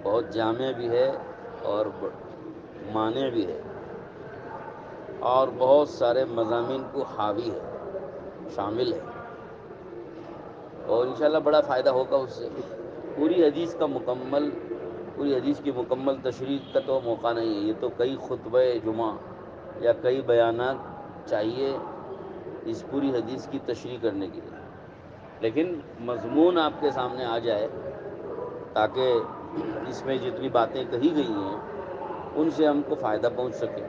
بہت جامع بھی ہے اور مانع بھی ہے، اور بہت سارے مضامین کو حاوی ہے، شامل ہے، اور انشاءاللہ بڑا فائدہ ہوگا اس سے۔ پوری حدیث کی مکمل تشریح کا تو موقع نہیں ہے، یہ تو کئی خطبہ جمعہ یا کئی بیانات چاہیے اس پوری حدیث کی تشریح کرنے کے لیے، لیکن مضمون آپ کے سامنے آ جائے تاکہ اس میں جتنی باتیں کہی گئی ہیں ان سے ہم کو فائدہ پہنچ سکے۔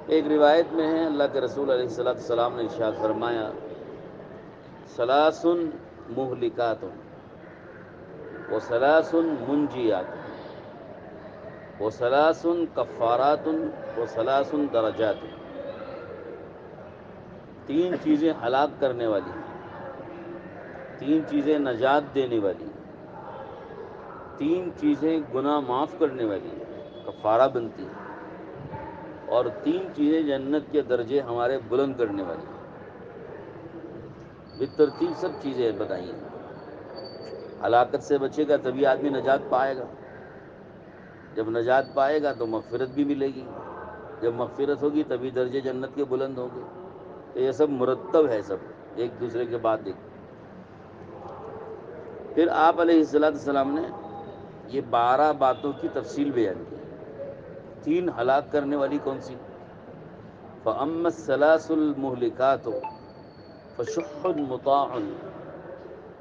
ایک روایت میں ہے، اللہ کے رسول علیہ السلام نے ارشاد فرمایا، ثلاث مہلکات وثلاث منجیات وثلاث کفارات وثلاث درجات۔ تین چیزیں ہلاک کرنے والی، تین چیزیں نجات دینے والی، تین چیزیں گناہ معاف کرنے والی، کفارہ بنتی ہیں، اور تین چیزیں جنت کے درجے ہمارے بلند کرنے والی۔ بالترتیب سب چیزیں بتائیں۔ ہلاکت سے بچے گا تبھی آدمی نجات پائے گا، جب نجات پائے گا تو مغفرت بھی ملے گی، جب مغفرت ہوگی تبھی درجے جنت کے بلند ہوں گے۔ تو یہ سب مرتب ہے، سب ایک دوسرے کے بعد ایک۔ پھر آپ علیہ السلام نے یہ 12 باتوں کی تفصیل بیان کی۔ تین ہلاک کرنے والی کون سی؟ فَأَمَّا الثَّلَاثُ الْمُهْلِكَاتُ فَشُحٌّ مُطَاعٌ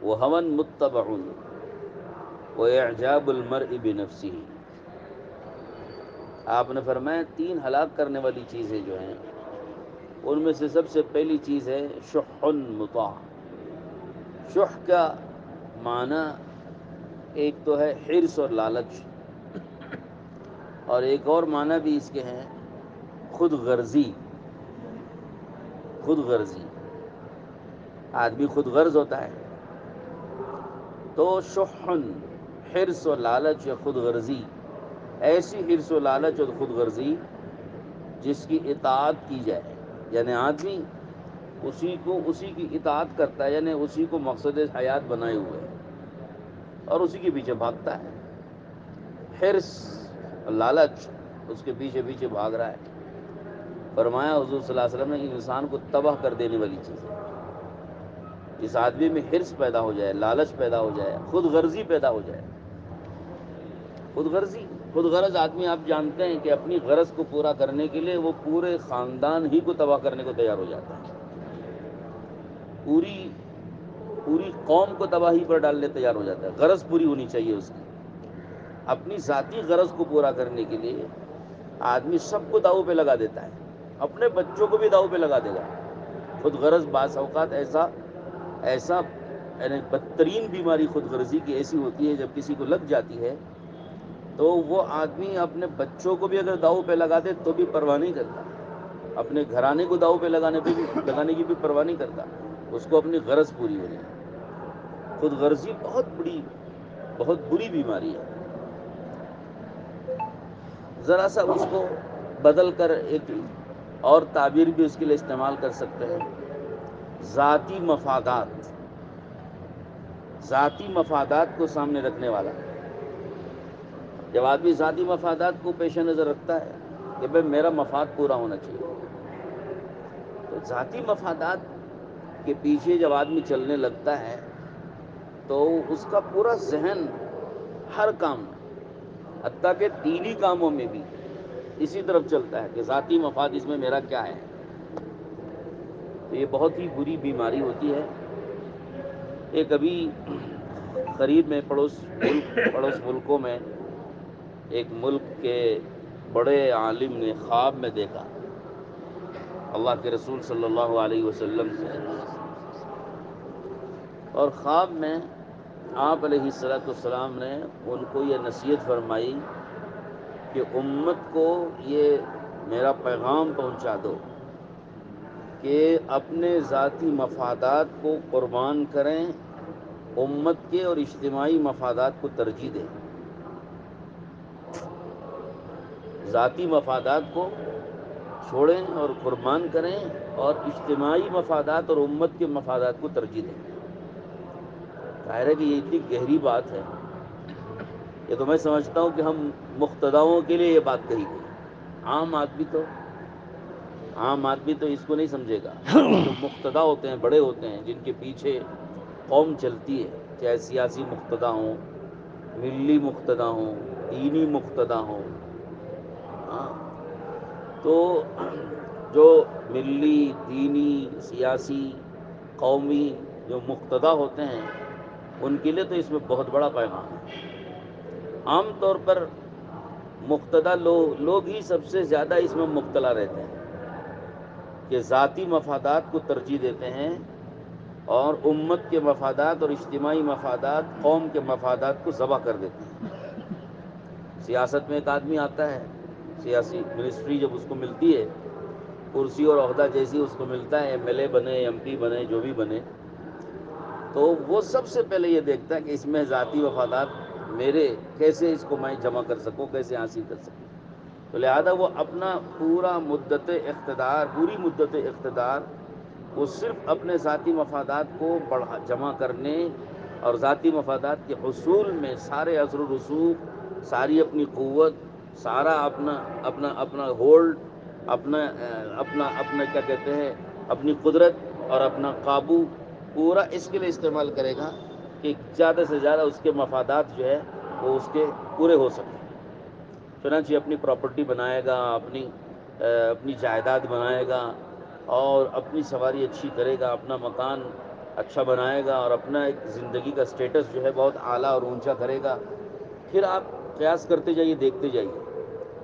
وَهَوًى مُتَّبَعٌ وَإِعْجَابُ الْمَرْءِ بِنَفْسِهِ۔ آپ نے فرمایا تین ہلاک کرنے والی چیزیں جو ہیں ان میں سے سب سے پہلی چیز ہے شح مطاع۔ شح کا معنی ایک تو ہے حرص اور لالچ، اور ایک اور معنی بھی اس کے ہیں خود غرضی۔ خود غرضی، آدمی خود غرض ہوتا ہے، تو شحن حرص و لالچ یا خود غرضی، ایسی حرص و لالچ اور خود غرضی جس کی اطاعت کی جائے، یعنی آدمی اسی کی اطاعت کرتا ہے، یعنی اسی کو مقصد حیات بنائے ہوئے ہے اور اسی کے پیچھے بھاگتا ہے۔ حرص اور لالچ اس کے پیچھے پیچھے بھاگ رہا ہے۔ فرمایا حضور صلی اللہ علیہ وسلم نے انسان کو تباہ کر دینے والی چیز ہے۔ جس آدمی میں حرص پیدا ہو جائے، لالچ پیدا ہو جائے، خود غرضی پیدا ہو جائے۔ خود غرض آدمی آپ جانتے ہیں کہ اپنی غرض کو پورا کرنے کے لیے وہ پورے خاندان ہی کو تباہ کرنے کو تیار ہو جاتا ہے، پوری قوم کو تباہی پر ڈالنے تیار ہو جاتا ہے۔ غرض پوری ہونی چاہیے اس کی۔ اپنی ذاتی غرض کو پورا کرنے کے لیے آدمی سب کو داؤ پہ لگا دیتا ہے، اپنے بچوں کو بھی داؤ پہ لگا دے گا۔ خود غرض بعض اوقات ایسا یعنی بدترین بیماری خود غرضی کی ایسی ہوتی ہے، جب کسی کو لگ جاتی ہے تو وہ آدمی اپنے بچوں کو بھی اگر داؤ پہ لگا دے تو بھی پرواہ نہیں کرتا، اپنے گھرانے کو داؤ پہ لگانے کی بھی پرواہ نہیں کرتا، اس کو اپنی غرض پوری ہونی ہے۔ خود غرضی بہت بری بیماری ہے۔ ذرا سا اس کو بدل کر ایک اور تعبیر بھی اس کے لیے استعمال کر سکتے ہیں، ذاتی مفادات کو سامنے رکھنے والا۔ جب آدمی ذاتی مفادات کو پیش نظر رکھتا ہے کہ بھئی میرا مفاد پورا ہونا چاہیے، تو ذاتی مفادات کے پیچھے جب آدمی چلنے لگتا ہے تو اس کا پورا ذہن ہر کام میں، حتیٰ کہ دینی کاموں میں بھی اسی طرف چلتا ہے کہ ذاتی مفاد اس میں میرا کیا ہے۔ تو یہ بہت ہی بری بیماری ہوتی ہے۔ ایک ابھی قریب میں پڑوس ملکوں میں ایک ملک کے بڑے عالم نے خواب میں دیکھا اللہ کے رسول صلی اللہ علیہ وسلم سے، اور خواب میں آپ علیہ السلام نے ان کو یہ نصیحت فرمائی کہ امت کو یہ میرا پیغام پہنچا دو کہ اپنے ذاتی مفادات کو قربان کریں، امت کے اور اجتماعی مفادات کو ترجیح دیں۔ ذاتی مفادات کو چھوڑیں اور قربان کریں، اور اجتماعی مفادات اور امت کے مفادات کو ترجیح دیں۔ ظاہر ہے کہ یہ اتنی گہری بات ہے یہ تو میں سمجھتا ہوں کہ ہم مقتداؤں کے لیے یہ بات کہی گئی. عام آدمی تو اس کو نہیں سمجھے گا. جو مقتدا ہوتے ہیں، بڑے ہوتے ہیں، جن کے پیچھے قوم چلتی ہے، چاہے سیاسی مقتدا ہوں، ملی مقتدا ہوں، دینی مقتدا ہوں. ہاں، تو جو ملی، دینی، سیاسی، قومی جو مقتدا ہوتے ہیں، ان کے لیے تو اس میں بہت بڑا پیغام ہے. عام طور پر مقتدا لوگ ہی سب سے زیادہ اس میں مبتلا رہتے ہیں کہ ذاتی مفادات کو ترجیح دیتے ہیں اور امت کے مفادات اور اجتماعی مفادات، قوم کے مفادات کو ذبح کر دیتے ہیں. سیاست میں ایک آدمی آتا ہے، سیاسی منسٹری جب اس کو ملتی ہے، کرسی اور عہدہ جیسی اس کو ملتا ہے، ایم ایل اے بنے، ایم پی بنے، جو بھی بنے، تو وہ سب سے پہلے یہ دیکھتا ہے کہ اس میں ذاتی مفادات میرے کیسے اس کو میں جمع کر سکوں، کیسے حاصل کر سکوں. تو لہذا وہ اپنا پوری مدت اقتدار وہ صرف اپنے ذاتی مفادات کو جمع کرنے اور ذاتی مفادات کے حصول میں سارے اثر و رسوخ، ساری اپنی قوت، سارا اپنا ہولڈ، اپنا کیا کہتے ہیں، اپنی قدرت اور اپنا قابو پورا اس کے لیے استعمال کرے گا کہ زیادہ سے زیادہ اس کے مفادات جو ہے وہ اس کے پورے ہو سکیں. چنانچہ اپنی پراپرٹی بنائے گا، اپنی جائیداد بنائے گا اور اپنی سواری اچھی کرے گا، اپنا مکان اچھا بنائے گا اور اپنا ایک زندگی کا سٹیٹس جو ہے بہت اعلیٰ اور اونچا کرے گا. پھر آپ قیاس کرتے جائیے، دیکھتے جائیے،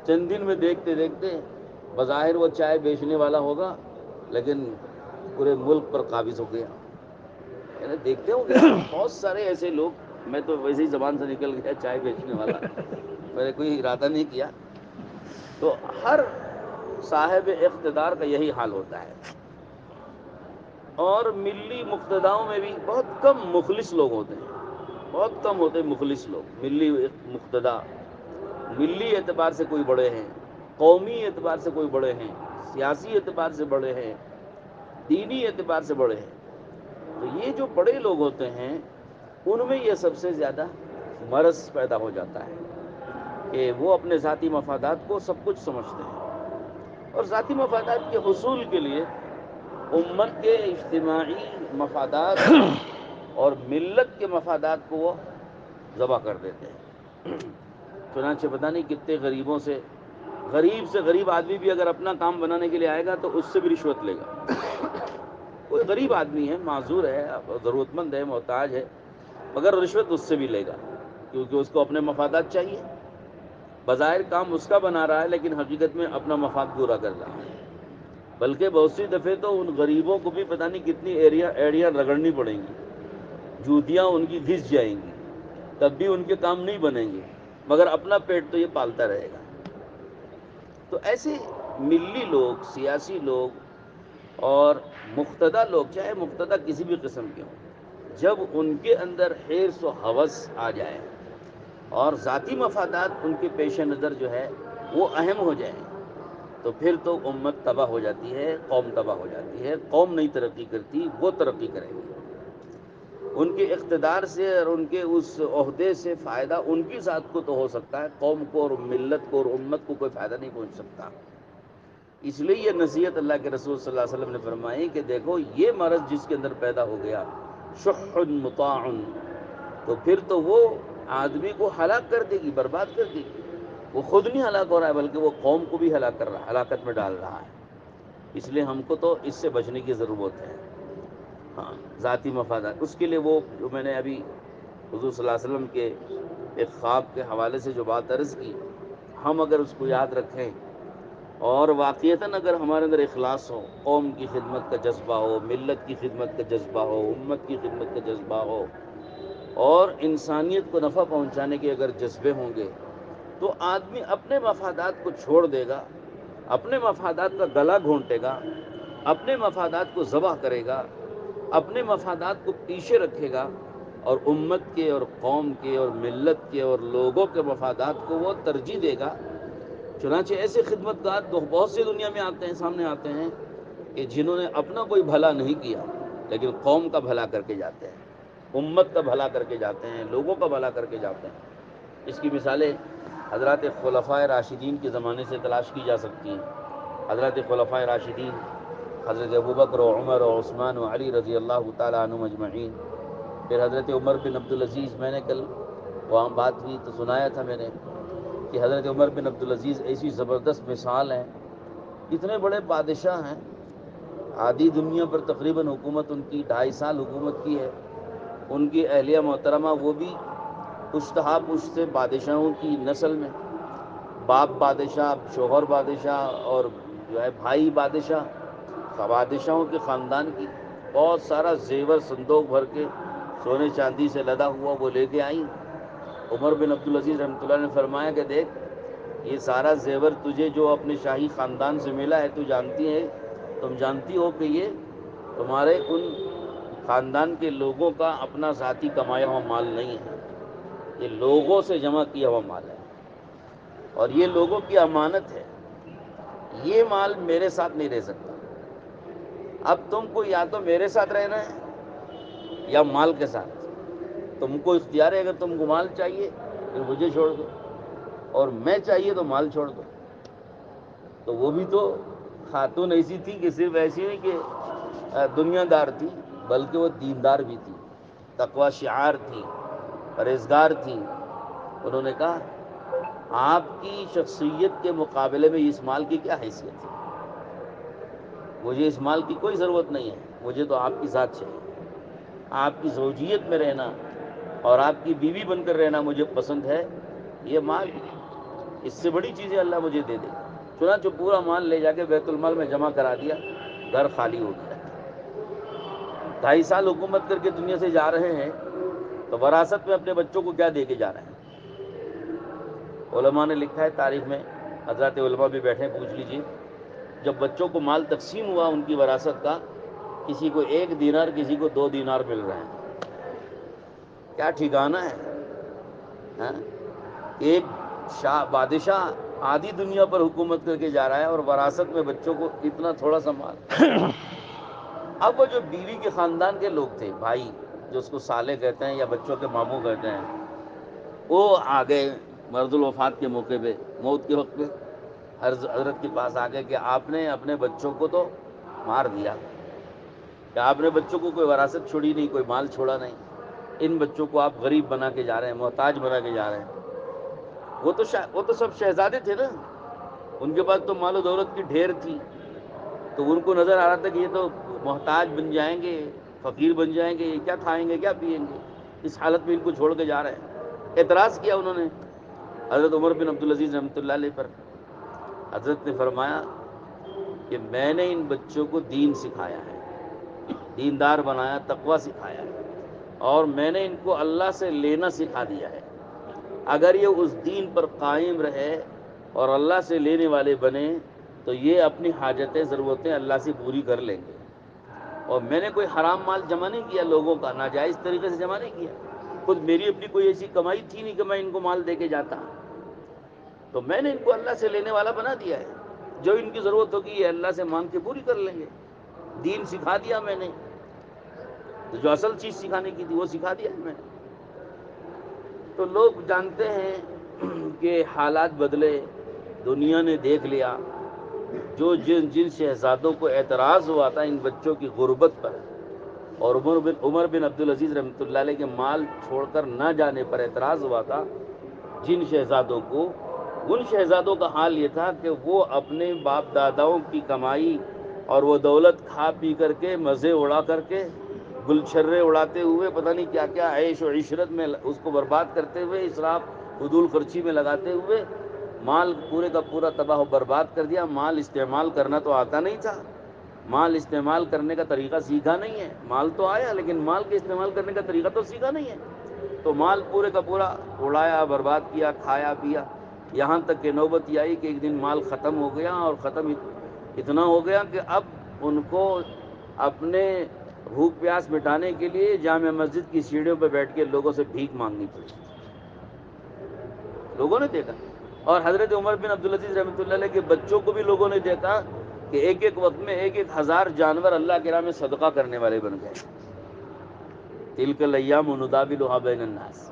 چند دن میں دیکھتے دیکھتے بظاہر وہ چائے بیچنے والا ہوگا لیکن پورے ملک پر قابض ہو گیا. یعنی دیکھتے ہو گیا بہت سارے ایسے لوگ، میں تو ویسے ہی زبان سے نکل گیا چائے بیچنے والا، میں نے کوئی ارادہ نہیں کیا. تو ہر صاحب اقتدار کا یہی حال ہوتا ہے. اور ملی مقتداؤں میں بھی بہت کم مخلص لوگ ہوتے ہیں، بہت کم ہوتے ہیں مخلص لوگ. ملی مقتدا ملی اعتبار سے کوئی بڑے ہیں، قومی اعتبار سے کوئی بڑے ہیں، سیاسی اعتبار سے بڑے ہیں، دینی اعتبار سے بڑے ہیں. تو یہ جو بڑے لوگ ہوتے ہیں ان میں یہ سب سے زیادہ مرض پیدا ہو جاتا ہے کہ وہ اپنے ذاتی مفادات کو سب کچھ سمجھتے ہیں اور ذاتی مفادات کے حصول کے لیے امت کے اجتماعی مفادات اور ملت کے مفادات کو وہ ذبح کر دیتے ہیں. چنانچہ پتہ نہیں کتنے غریبوں سے، غریب سے غریب آدمی بھی اگر اپنا کام بنانے کے لیے آئے گا تو اس سے بھی رشوت لے گا. کوئی غریب آدمی ہے، معذور ہے، ضرورت مند ہے، محتاج ہے، مگر رشوت اس سے بھی لے گا کیونکہ اس کو اپنے مفادات چاہیے. بظاہر کام اس کا بنا رہا ہے لیکن حقیقت میں اپنا مفاد پورا کر رہا ہے. بلکہ بہت سی دفعے تو ان غریبوں کو بھی پتہ نہیں کتنی ایڑیاں رگڑنی پڑیں گی، جوتیاں ان کی گھس جائیں گی، تب بھی ان کے کام نہیں بنیں گے، مگر اپنا پیٹ تو یہ پالتا رہے گا. تو ایسے ملی لوگ، سیاسی لوگ اور مقتدا لوگ، چاہے مقتدا کسی بھی قسم کے ہوں، جب ان کے اندر حرص و ہوس آ جائے اور ذاتی مفادات ان کے پیش نظر جو ہے وہ اہم ہو جائیں تو پھر تو امت تباہ ہو جاتی ہے، قوم تباہ ہو جاتی ہے. قوم نہیں ترقی کرتی، وہ ترقی کریں گے. ان کے اقتدار سے اور ان کے اس عہدے سے فائدہ ان کی ذات کو تو ہو سکتا ہے، قوم کو اور ملت کو اور امت کو کوئی فائدہ نہیں پہنچ سکتا. اس لیے یہ نصیحت اللہ کے رسول صلی اللہ علیہ وسلم نے فرمائی کہ دیکھو یہ مرض جس کے اندر پیدا ہو گیا، شح مطاع، تو پھر تو وہ آدمی کو ہلاک کر دے گی، برباد کر دے گی. وہ خود نہیں ہلاک ہو رہا ہے بلکہ وہ قوم کو بھی ہلاک کر رہا ہے، ہلاکت میں ڈال رہا ہے. اس لیے ہم کو تو اس سے بچنے کی ضرورت ہے. ہاں، ذاتی مفادات، اس کے لیے وہ جو میں نے ابھی حضور صلی اللہ علیہ وسلم کے ایک خواب کے حوالے سے جو بات عرض کی، ہم اگر اس کو یاد رکھیں اور واقعتاً اگر ہمارے اندر اخلاص ہو، قوم کی خدمت کا جذبہ ہو، ملت کی خدمت کا جذبہ ہو، امت کی خدمت کا جذبہ ہو اور انسانیت کو نفع پہنچانے کے اگر جذبے ہوں گے تو آدمی اپنے مفادات کو چھوڑ دے گا، اپنے مفادات کا گلا گھونٹے گا، اپنے مفادات کو ذبح کرے گا، اپنے مفادات کو پیچھے رکھے گا اور امت کے اور قوم کے اور ملت کے اور لوگوں کے مفادات کو وہ ترجیح دے گا. چنانچہ ایسے خدمتگار بہت سی دنیا میں آتے ہیں، سامنے آتے ہیں کہ جنہوں نے اپنا کوئی بھلا نہیں کیا لیکن قوم کا بھلا کر کے جاتے ہیں، امت کا بھلا کر کے جاتے ہیں، لوگوں کا بھلا کر کے جاتے ہیں. اس کی مثالیں حضرات خلفائے راشدین کے زمانے سے تلاش کی جا سکتی ہیں. حضرات خلفائے راشدین حضرت ابوبکر و عمر و عثمان و علی رضی اللہ تعالیٰ عنہم اجمعین. پھر حضرت عمر بن عبدالعزیز، میں نے کل وہاں بات ہوئی تو سنایا تھا میں نے کہ حضرت عمر بن عبدالعزیز ایسی زبردست مثال ہیں. اتنے بڑے بادشاہ ہیں، آدھی دنیا پر تقریباً حکومت ان کی 2.5 سال حکومت کی ہے. ان کی اہلیہ محترمہ وہ بھی پشتہا پشت سے بادشاہوں کی نسل میں، باپ بادشاہ، شوہر بادشاہ، اور جو ہے بھائی بادشاہ، بادشاہوں کے خاندان کی. بہت سارا زیور صندوق بھر کے سونے چاندی سے لدا ہوا وہ لے کے آئیں. عمر بن عبدالعزیز رحمۃ اللہ نے فرمایا کہ دیکھ، یہ سارا زیور تجھے جو اپنے شاہی خاندان سے ملا ہے، تم جانتی ہو کہ یہ تمہارے ان خاندان کے لوگوں کا اپنا ذاتی کمایا ہوا مال نہیں ہے، یہ لوگوں سے جمع کیا ہوا مال ہے، اور یہ لوگوں کی امانت ہے. یہ مال میرے ساتھ نہیں رہ سکتا. اب تم کو یا تو میرے ساتھ رہنا ہے یا مال کے ساتھ. تم کو اختیار ہے، اگر تم کو مال چاہیے پھر مجھے چھوڑ دو، اور میں چاہیے تو مال چھوڑ دو. تو وہ بھی تو خاتون ایسی تھی کہ صرف ایسی نہیں کہ دنیا دار تھی، بلکہ وہ دیندار بھی تھی، تقوی شعار تھی، پرہیزگار تھی. انہوں نے کہا آپ کی شخصیت کے مقابلے میں اس مال کی کیا حیثیت ہے؟ مجھے اس مال کی کوئی ضرورت نہیں ہے، مجھے تو آپ کی ذات چاہیے. آپ کی زوجیت میں رہنا اور آپ کی بیوی بن کر رہنا مجھے پسند ہے. یہ مال، اس سے بڑی چیزیں اللہ مجھے دے دے. چنانچہ پورا مال لے جا کے بیت المال میں جمع کرا دیا، گھر خالی ہو گیا. 2.5 سال حکومت کر کے دنیا سے جا رہے ہیں تو وراثت میں اپنے بچوں کو کیا دے کے جا رہے ہیں؟ علماء نے لکھا ہے تاریخ میں، حضرات علماء بھی بیٹھے پوچھ لیجئے، جب بچوں کو مال تقسیم ہوا ان کی وراثت کا، کسی کو 1 دینار، کسی کو 2 دینار مل رہے ہیں. کیا ٹھکانہ ہے؟ ایک بادشاہ آدھی دنیا پر حکومت کر کے جا رہا ہے اور وراثت میں بچوں کو اتنا تھوڑا سا مال. اب وہ جو بیوی کے خاندان کے لوگ تھے، بھائی جو اس کو سالے کہتے ہیں یا بچوں کے ماموں کہتے ہیں، وہ آ گئے مرد الوفات کے موقع پہ، موت کے وقت پہ حضرت کے پاس آ گئے کہ آپ نے اپنے بچوں کو تو مار دیا، کہ آپ نے بچوں کو کوئی وراثت چھوڑی نہیں، کوئی مال چھوڑا نہیں. ان بچوں کو آپ غریب بنا کے جا رہے ہیں، محتاج بنا کے جا رہے ہیں. وہ تو سب شہزادے تھے نا، ان کے پاس تو مال و دولت کی ڈھیر تھی. تو ان کو نظر آ رہا تھا کہ یہ تو محتاج بن جائیں گے، فقیر بن جائیں گے، یہ کیا کھائیں گے، کیا پئیں گے، اس حالت میں ان کو چھوڑ کے جا رہے ہیں. اعتراض کیا انہوں نے حضرت عمر بن عبدالعزیز رحمۃ اللہ علیہ پر. حضرت نے فرمایا کہ میں نے ان بچوں کو دین سکھایا ہے، دیندار بنایا، تقوی سکھایا ہے، اور میں نے ان کو اللہ سے لینا سکھا دیا ہے. اگر یہ اس دین پر قائم رہے اور اللہ سے لینے والے بنے تو یہ اپنی حاجتیں، ضرورتیں اللہ سے پوری کر لیں گے. اور میں نے کوئی حرام مال جمع نہیں کیا، لوگوں کا ناجائز طریقے سے جمع نہیں کیا. خود میری اپنی کوئی ایسی کمائی تھی نہیں کہ میں ان کو مال دے کے جاتا، تو میں نے ان کو اللہ سے لینے والا بنا دیا ہے. جو ان کی ضرورت ہوگی یہ اللہ سے مانگ کے پوری کر لیں گے. دین سکھا دیا میں نے، تو جو اصل چیز سکھانے کی تھی وہ سکھا دیا میں نے. تو لوگ جانتے ہیں کہ حالات بدلے، دنیا نے دیکھ لیا. جو جن شہزادوں کو اعتراض ہوا تھا ان بچوں کی غربت پر، اور عمر بن عبدالعزیز رحمۃ اللہ علیہ کے مال چھوڑ کر نہ جانے پر اعتراض ہوا تھا، جن شہزادوں کو، ان شہزادوں کا حال یہ تھا کہ وہ اپنے باپ داداؤں کی کمائی اور وہ دولت کھا پی کر کے، مزے اڑا کر کے، گلچھرے اڑاتے ہوئے، پتہ نہیں کیا کیا عیش و عشرت میں اس کو برباد کرتے ہوئے، اسراف فضول خرچی میں لگاتے ہوئے مال پورے کا پورا تباہ و برباد کر دیا. مال استعمال کرنا تو آتا نہیں تھا، مال استعمال کرنے کا طریقہ سیکھا نہیں ہے. مال تو آیا لیکن مال کے استعمال کرنے کا طریقہ تو سیکھا نہیں ہے. تو مال پورے کا پورا اڑایا، برباد کیا، کھایا پیا، یہاں تک کہ نوبت یہ آئی کہ ایک دن مال ختم ہو گیا، اور ختم اتنا ہو گیا کہ اب ان کو اپنے بھوک پیاس مٹانے کے لیے جامع مسجد کی سیڑھیوں پہ بیٹھ کے لوگوں سے بھیک مانگنی پڑی. لوگوں نے دیکھا. اور حضرت عمر بن عبدالعزیز رحمۃ اللہ علیہ کے بچوں کو بھی لوگوں نے دیکھا کہ ایک ایک وقت میں 1,000 جانور اللہ کی راہ میں صدقہ کرنے والے بن گئے. تلک الایام نداولها بین الناس.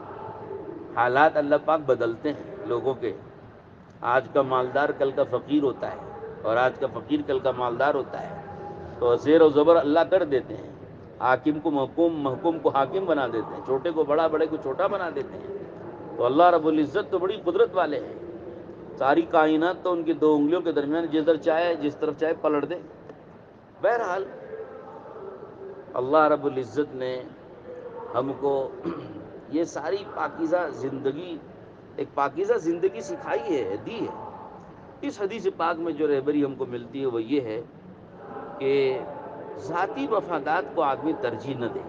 حالات اللہ پاک بدلتے ہیں لوگوں کے. آج کا مالدار کل کا فقیر ہوتا ہے اور آج کا فقیر کل کا مالدار ہوتا ہے. تو زیر و زبر اللہ کر دیتے ہیں. حاکم کو محکوم، محکوم کو حاکم بنا دیتے ہیں، چھوٹے کو بڑا، بڑے کو چھوٹا بنا دیتے ہیں. تو اللہ رب العزت تو بڑی قدرت والے ہیں. ساری کائنات تو ان کی دو انگلیوں کے درمیان، جدھر چاہے جس طرف چاہے پلٹ دے. بہرحال اللہ رب العزت نے ہم کو یہ ساری پاکیزہ زندگی، ایک پاکیزہ زندگی سکھائی ہے، دی ہے. اس حدیث پاک میں جو رہبری ہم کو ملتی ہے وہ یہ ہے کہ ذاتی مفادات کو آدمی ترجیح نہ دے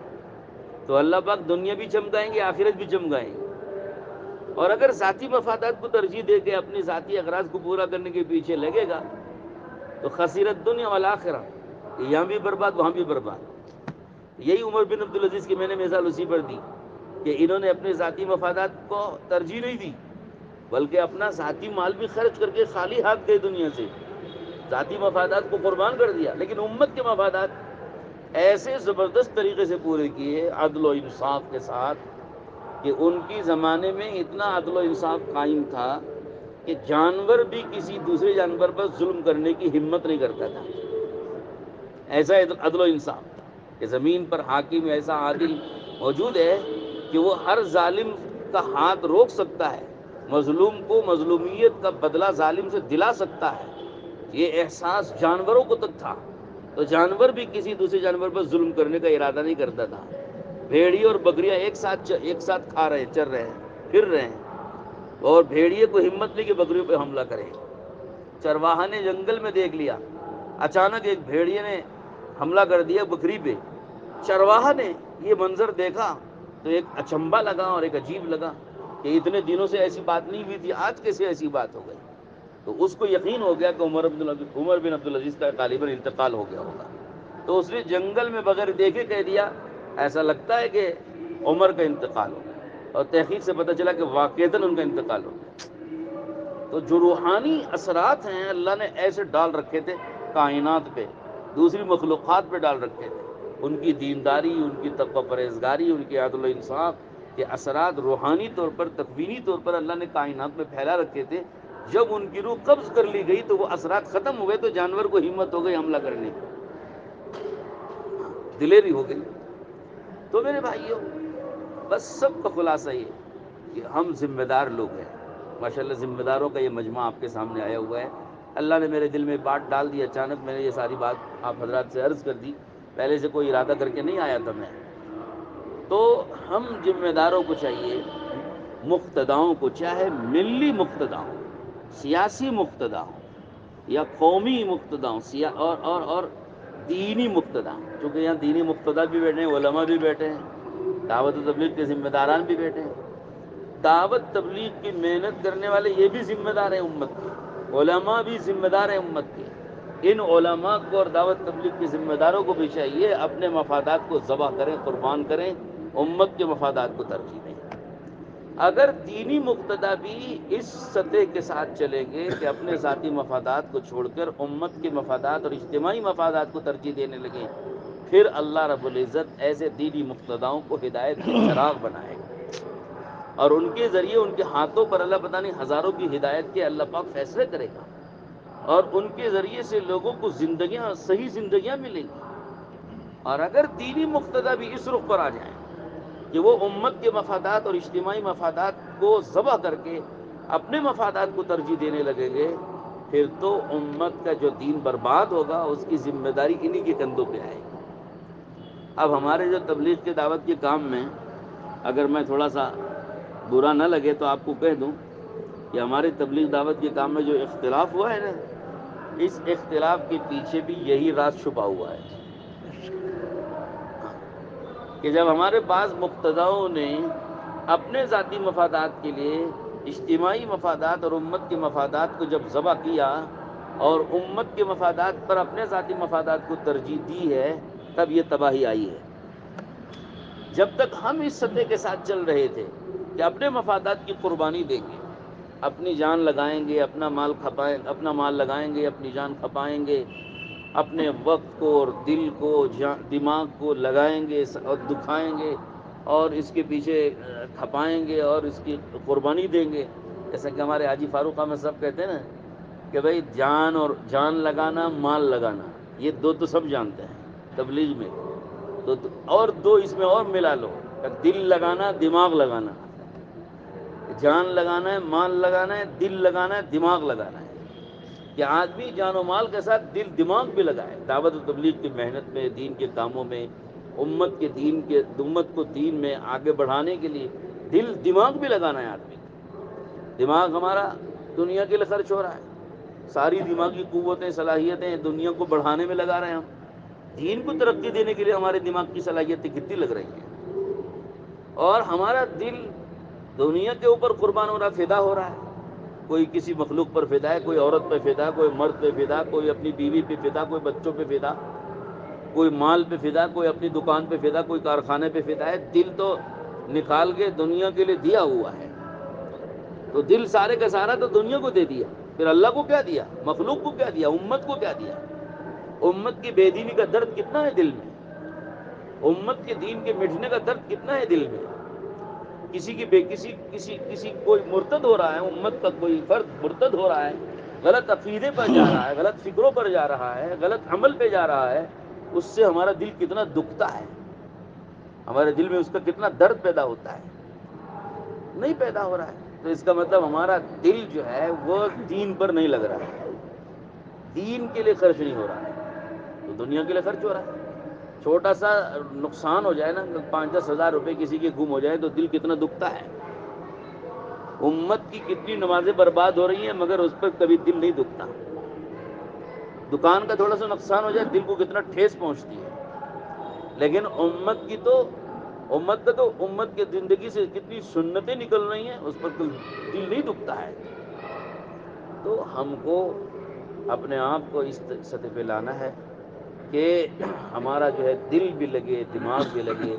تو اللہ پاک دنیا بھی چمکائیں گے، آخرت بھی چمکائیں گے. اور اگر ذاتی مفادات کو ترجیح دے کے اپنی ذاتی اغراض کو پورا کرنے کے پیچھے لگے گا تو خسیرت دنیا والآخرہ، یہاں بھی برباد وہاں بھی برباد. یہی عمر بن عبدالعزیز کی میں نے مثال اسی پر دی کہ انہوں نے اپنے ذاتی مفادات کو ترجیح نہیں دی بلکہ اپنا ذاتی مال بھی خرچ کر کے خالی ہاتھ گئے دنیا سے، ذاتی مفادات کو قربان کر دیا. لیکن امت کے مفادات ایسے زبردست طریقے سے پورے کیے عدل و انصاف کے ساتھ کہ ان کی زمانے میں اتنا عدل و انصاف قائم تھا کہ جانور بھی کسی دوسرے جانور پر ظلم کرنے کی ہمت نہیں کرتا تھا. ایسا عدل و انصاف کہ زمین پر حاکم ایسا عادل موجود ہے کہ وہ ہر ظالم کا ہاتھ روک سکتا ہے، مظلوم کو مظلومیت کا بدلہ ظالم سے دلا سکتا ہے. یہ احساس جانوروں کو تک تھا، تو جانور بھی کسی دوسرے جانور پر ظلم کرنے کا ارادہ نہیں کرتا تھا. بھیڑیے اور بکریاں ایک ساتھ کھا رہے ہیں، چر رہے ہیں، پھر رہے ہیں، اور بھیڑیے کو ہمت نہیں کہ بکریوں پہ حملہ کرے. چرواہا نے جنگل میں دیکھ لیا، اچانک ایک بھیڑیے نے حملہ کر دیا بکری پہ. چرواہا نے یہ منظر دیکھا تو ایک اچنبھا لگا اور ایک عجیب لگا کہ اتنے دنوں سے ایسی بات نہیں ہوئی تھی، آج کیسے ایسی بات ہو گئی. تو اس کو یقین ہو گیا کہ عمر بن عبدالعزیز کا غالباً انتقال ہو گیا ہوگا. تو اس نے جنگل میں بغیر دیکھے کہہ دیا ایسا لگتا ہے کہ عمر کا انتقال ہو گیا، اور تحقیق سے پتہ چلا کہ واقعتاً ان کا انتقال ہو گیا. تو جو روحانی اثرات ہیں اللہ نے ایسے ڈال رکھے تھے کائنات پہ، دوسری مخلوقات پہ ڈال رکھے تھے. ان کی دینداری، ان کی تقوی پرہیزگاری، ان کے عدل و انصاف کے اثرات روحانی طور پر، تکوینی طور پر اللہ نے کائنات میں پھیلا رکھے تھے. جب ان کی روح قبض کر لی گئی تو وہ اثرات ختم ہوئے تو جانور کو ہمت ہو گئی حملہ کرنے کی، دلیری ہو گئی. تو میرے بھائیوں، بس سب کا خلاصہ یہ کہ ہم ذمہ دار لوگ ہیں. ماشاءاللہ ذمہ داروں کا یہ مجمع آپ کے سامنے آیا ہوا ہے. اللہ نے میرے دل میں بات ڈال دی، اچانک میں نے یہ ساری بات آپ حضرات سے عرض کر دی، پہلے سے کوئی ارادہ کر کے نہیں آیا تھا میں. تو ہم ذمہ داروں کو چاہیے، مقتداؤں کو، چاہے ملی مقتداؤں، سیاسی مقتداؤں یا قومی مقتداؤں اور دینی مقتدا، چونکہ یہاں دینی مقتدا بھی بیٹھے ہیں، علماء بھی بیٹھے ہیں، دعوت و تبلیغ کے ذمہ داران بھی بیٹھے ہیں. دعوت تبلیغ کی محنت کرنے والے یہ بھی ذمہ دار ہیں امت کے، علماء بھی ذمہ دار ہیں امت کے. ان علماء کو اور دعوت تبلیغ کے ذمہ داروں کو بھی چاہیے اپنے مفادات کو ذبح کریں، قربان کریں، امت کے مفادات کو ترجیح دیں. اگر دینی مقتدا بھی اس سطح کے ساتھ چلیں گے کہ اپنے ذاتی مفادات کو چھوڑ کر امت کے مفادات اور اجتماعی مفادات کو ترجیح دینے لگیں، پھر اللہ رب العزت ایسے دینی مقتداؤں کو ہدایت کے چراغ بنائے گا، اور ان کے ذریعے ان کے ہاتھوں پر اللہ پتہ نہیں ہزاروں کی ہدایت کے اللہ پاک فیصلے کرے گا، اور ان کے ذریعے سے لوگوں کو زندگیاں، صحیح زندگیاں ملیں گی. اور اگر دینی مقتدا بھی اس رخ پر آ جائیں کہ وہ امت کے مفادات اور اجتماعی مفادات کو ذبح کر کے اپنے مفادات کو ترجیح دینے لگیں گے، پھر تو امت کا جو دین برباد ہوگا اس کی ذمہ داری انہی کے کندھوں پہ آئے گی. اب ہمارے جو تبلیغ کے دعوت کے کام میں اگر میں تھوڑا سا برا نہ لگے تو آپ کو کہہ دوں کہ ہمارے تبلیغ دعوت کے کام میں جو اختلاف ہوا ہے نا، اس اختلاف کے پیچھے بھی یہی راز چھپا ہوا ہے کہ جب ہمارے بعض مقتداؤں نے اپنے ذاتی مفادات کے لیے اجتماعی مفادات اور امت کے مفادات کو جب ذبح کیا اور امت کے مفادات پر اپنے ذاتی مفادات کو ترجیح دی ہے، تب یہ تباہی آئی ہے. جب تک ہم اس سطح کے ساتھ چل رہے تھے کہ اپنے مفادات کی قربانی دیں گے، اپنی جان لگائیں گے، اپنا مال لگائیں گے، اپنی جان کھپائیں گے، اپنے وقت کو اور دل کو، دماغ کو لگائیں گے اور دکھائیں گے اور اس کے پیچھے کھپائیں گے اور اس کی قربانی دیں گے. جیسا کہ ہمارے حاجی فاروق احمد صاحب کہتے ہیں نا کہ بھائی جان لگانا، مال لگانا، یہ دو تو سب جانتے ہیں تبلیغ میں. اور دو اس میں اور ملا لو، دل لگانا، دماغ لگانا. جان لگانا ہے، مال لگانا ہے، دل لگانا ہے، دماغ لگانا ہے. کہ آدمی جان و مال کے ساتھ دل دماغ بھی لگائے دعوت و تبلیغ کی محنت میں، دین کے کاموں میں، امت کو دین میں آگے بڑھانے کے لیے دل دماغ بھی لگانا ہے آدمی. دماغ ہمارا دنیا کے لیے خرچ ہو رہا ہے، ساری دماغی قوتیں، صلاحیتیں دنیا کو بڑھانے میں لگا رہے ہیں ہم. دین کو ترقی دینے کے لیے ہمارے دماغ کی صلاحیتیں کتنی لگ رہی ہیں. اور ہمارا دل دنیا کے اوپر قربان ہو رہا، فدا ہو رہا ہے. کوئی کسی مخلوق پر فدا ہے، کوئی عورت پہ فدا ہے، کوئی مرد پہ فدا، کوئی اپنی بیوی پہ فدا، کوئی بچوں پہ فدا، کوئی مال پہ فدا، کوئی اپنی دکان پہ فدا، کوئی کارخانے پہ فدا ہے. دل تو نکال کے دنیا کے لیے دیا ہوا ہے. تو دل سارے کا سارا تو دنیا کو دے دیا، پھر اللہ کو کیا دیا، مخلوق کو کیا دیا، امت کو کیا دیا. امت کی بے دینی کا درد کتنا ہے دل میں، امت کے دین کے مٹنے کا درد کتنا ہے دل میں. کسی کوئی مرتد ہو رہا ہے، امت کا کوئی فرد مرتد ہو رہا ہے، غلط عقیدے پر جا رہا ہے، غلط فکروں پر جا رہا ہے، غلط عمل پہ جا رہا ہے، اس سے ہمارا دل کتنا دکھتا ہے، ہمارے دل میں اس کا کتنا درد پیدا ہوتا ہے. نہیں پیدا ہو رہا ہے تو اس کا مطلب ہمارا دل جو ہے وہ دین پر نہیں لگ رہا ہے، دین کے لیے خرچ نہیں ہو رہا ہے، تو دنیا کے لیے خرچ ہو رہا ہے. چھوٹا سا نقصان ہو جائے نا، 5-10 ہزار روپے کسی کے گم ہو جائے تو دل کتنا دکھتا ہے. امت کی کتنی نمازیں برباد ہو رہی ہیں مگر اس پر کبھی دل نہیں دکھتا. دکان کا تھوڑا سا نقصان ہو جائے دل کو کتنا ٹھیس پہنچتی ہے. لیکن امت کے زندگی سے کتنی سنتیں نکل رہی ہیں، اس پر دل نہیں دکھتا ہے. تو ہم کو اپنے آپ کو اس سطح پہ لانا ہے کہ ہمارا جو ہے دل بھی لگے، دماغ بھی لگے،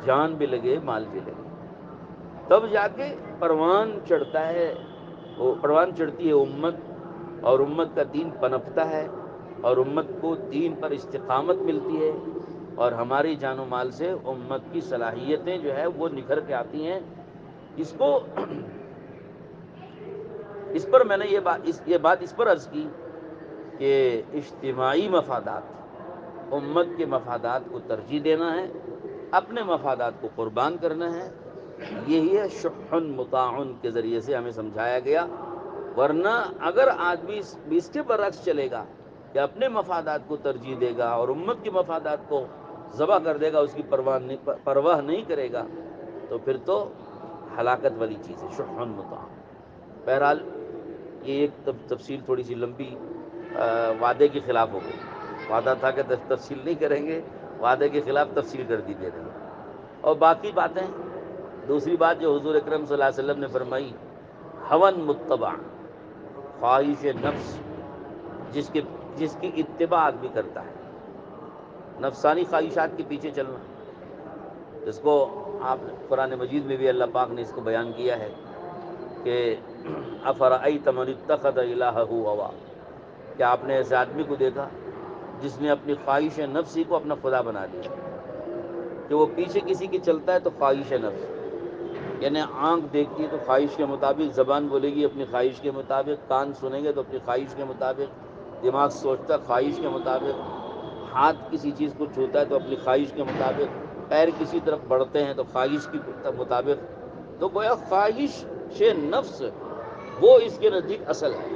جان بھی لگے، مال بھی لگے. تب جا کے پروان چڑھتا ہے، پروان چڑھتی ہے امت، اور امت کا دین پنپتا ہے، اور امت کو دین پر استقامت ملتی ہے، اور ہماری جان و مال سے امت کی صلاحیتیں جو ہے وہ نکھر کے آتی ہیں. اس پر میں نے یہ بات اس پر عرض کی کہ اجتماعی مفادات، امت کے مفادات کو ترجیح دینا ہے، اپنے مفادات کو قربان کرنا ہے. یہی ہے شح مطاع کے ذریعے سے ہمیں سمجھایا گیا. ورنہ اگر آدمی اس کے برعکس چلے گا کہ اپنے مفادات کو ترجیح دے گا اور امت کے مفادات کو ذبح کر دے گا، اس کی پرواہ نہیں کرے گا، تو پھر تو ہلاکت والی چیز ہے شح مطاع. بہرحال یہ ایک تفصیل تھوڑی سی لمبی وعدے کے خلاف ہو گئی. وعدہ تھا کہ تفصیل نہیں کریں گے، وعدے کے خلاف تفصیل کر دی دے رہے ہیں. اور باقی باتیں، دوسری بات جو حضور اکرم صلی اللہ علیہ وسلم نے فرمائی، ہون متبع، خواہش نفس جس کی اتباع آدمی کرتا ہے، نفسانی خواہشات کے پیچھے چلنا، جس کو آپ قرآن مجید میں بھی اللہ پاک نے اس کو بیان کیا ہے کہ افرأیت من اتخذ الہہ ہوا، کہ آپ نے ایسے آدمی کو دیکھا جس نے اپنی خواہش نفسی کو اپنا خدا بنا لیا، کہ وہ پیچھے کسی کی چلتا ہے تو خواہش نفس، یعنی آنکھ دیکھتی ہے تو خواہش کے مطابق، زبان بولے گی اپنی خواہش کے مطابق، کان سنیں گے تو اپنی خواہش کے مطابق، دماغ سوچتا خواہش کے مطابق، ہاتھ کسی چیز کو چھوتا ہے تو اپنی خواہش کے مطابق، پیر کسی طرف بڑھتے ہیں تو خواہش کے مطابق. تو گویا خواہش نفس وہ اس کے نزدیک اصل ہے،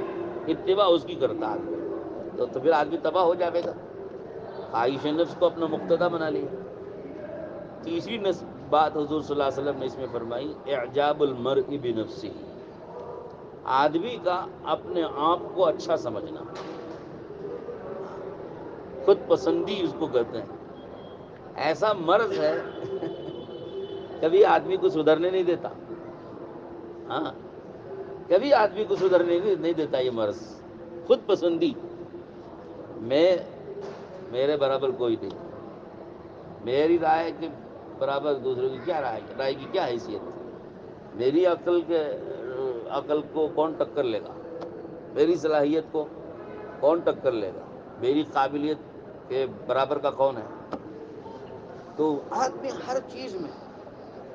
اتباع اس کی کرتا آدمی، تو پھر آدمی تباہ ہو جائے گا. خواہش نفس کو اپنا مقتدی بنا لیا. تیسری بات حضور صلی اللہ علیہ وسلم نے اس میں فرمائی، اعجاب المرء بنفسہ، آدمی کا اپنے آپ کو اچھا سمجھنا، خود پسندی اس کو کہتے ہیں. ایسا مرض ہے کبھی آدمی کو سدھرنے نہیں دیتا. ہاں، کبھی آدمی کو سدھرنے نہیں دیتا یہ مرض، خود پسندی. میرے برابر کوئی نہیں، میری رائے کے برابر دوسرے کی کیا رائے کی کیا حیثیت، میری عقل کو کون ٹکر لے گا، میری صلاحیت کو کون ٹکر لے گا، میری قابلیت کے برابر کا کون ہے. تو آدمی ہر چیز میں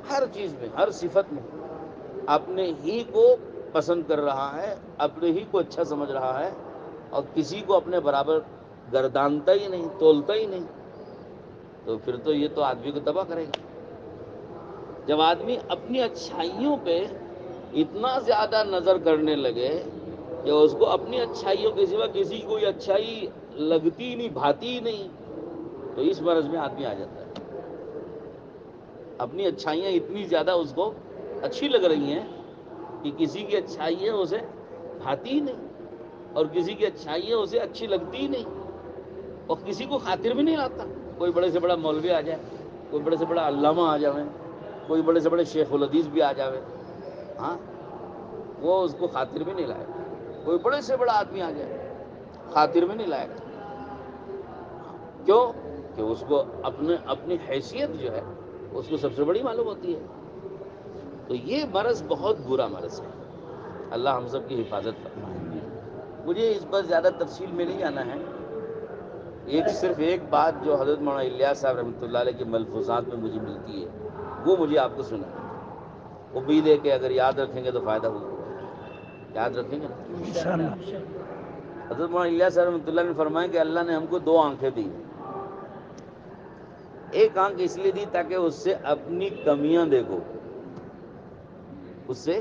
ہر چیز میں، ہر صفت میں اپنے ہی کو پسند کر رہا ہے، اپنے ہی کو اچھا سمجھ رہا ہے، اور کسی کو اپنے برابر گردانتا ہی نہیں، تولتا ہی نہیں، تو پھر تو یہ تو آدمی کو تباہ کرے گا۔ جب آدمی اپنی اچھائیوں پہ اتنا زیادہ نظر کرنے لگے کہ اس کو اپنی اچھائیوں کے سوا کسی کو کوئی اچھائی لگتی ہی نہیں، بھاتی ہی نہیں، تو اس مرض میں آدمی آ جاتا ہے۔ اپنی اچھائیاں اتنی زیادہ اس کو اچھی لگ رہی ہیں کہ کسی کی اچھائیاں اسے بھاتی ہی نہیں، اور کسی کی اچھائیاں اسے اچھی لگتی ہی نہیں، اور کسی کو خاطر بھی نہیں لاتا۔ کوئی بڑے سے بڑا مولوی آ جائے، کوئی بڑے سے بڑا علامہ آ جائے، کوئی بڑے سے بڑے شیخ الحدیث بھی آ جائے، ہاں وہ اس کو خاطر بھی نہیں لائے گا۔ کوئی بڑے سے بڑا آدمی آ جائے، خاطر بھی نہیں لائے گا۔ کیوں؟ کہ اس کو اپنی حیثیت جو ہے اس کو سب سے بڑی معلوم ہوتی ہے۔ تو یہ مرض بہت برا مرض ہے، اللہ ہم سب کی حفاظت فرمائے۔ مجھے اس پر زیادہ تفصیل میں نہیں جانا ہے، صرف ایک بات جو حضرت مولانا الیاس صاحب رحمۃ اللہ علیہ کے ملفوظات میں مجھے ملتی ہے وہ مجھے آپ کو سنا ہے۔ امید ہے کہ اگر یاد رکھیں گے تو فائدہ ہوگا۔ یاد رکھیں گے نا؟ انشاءاللہ۔ حضرت مولانا الیاس صاحب رحمۃ اللہ نے فرمایا کہ اللہ نے ہم کو 2 آنکھیں دی۔ ایک آنکھ اس لیے دی تاکہ اس سے اپنی کمیاں دیکھو، اس سے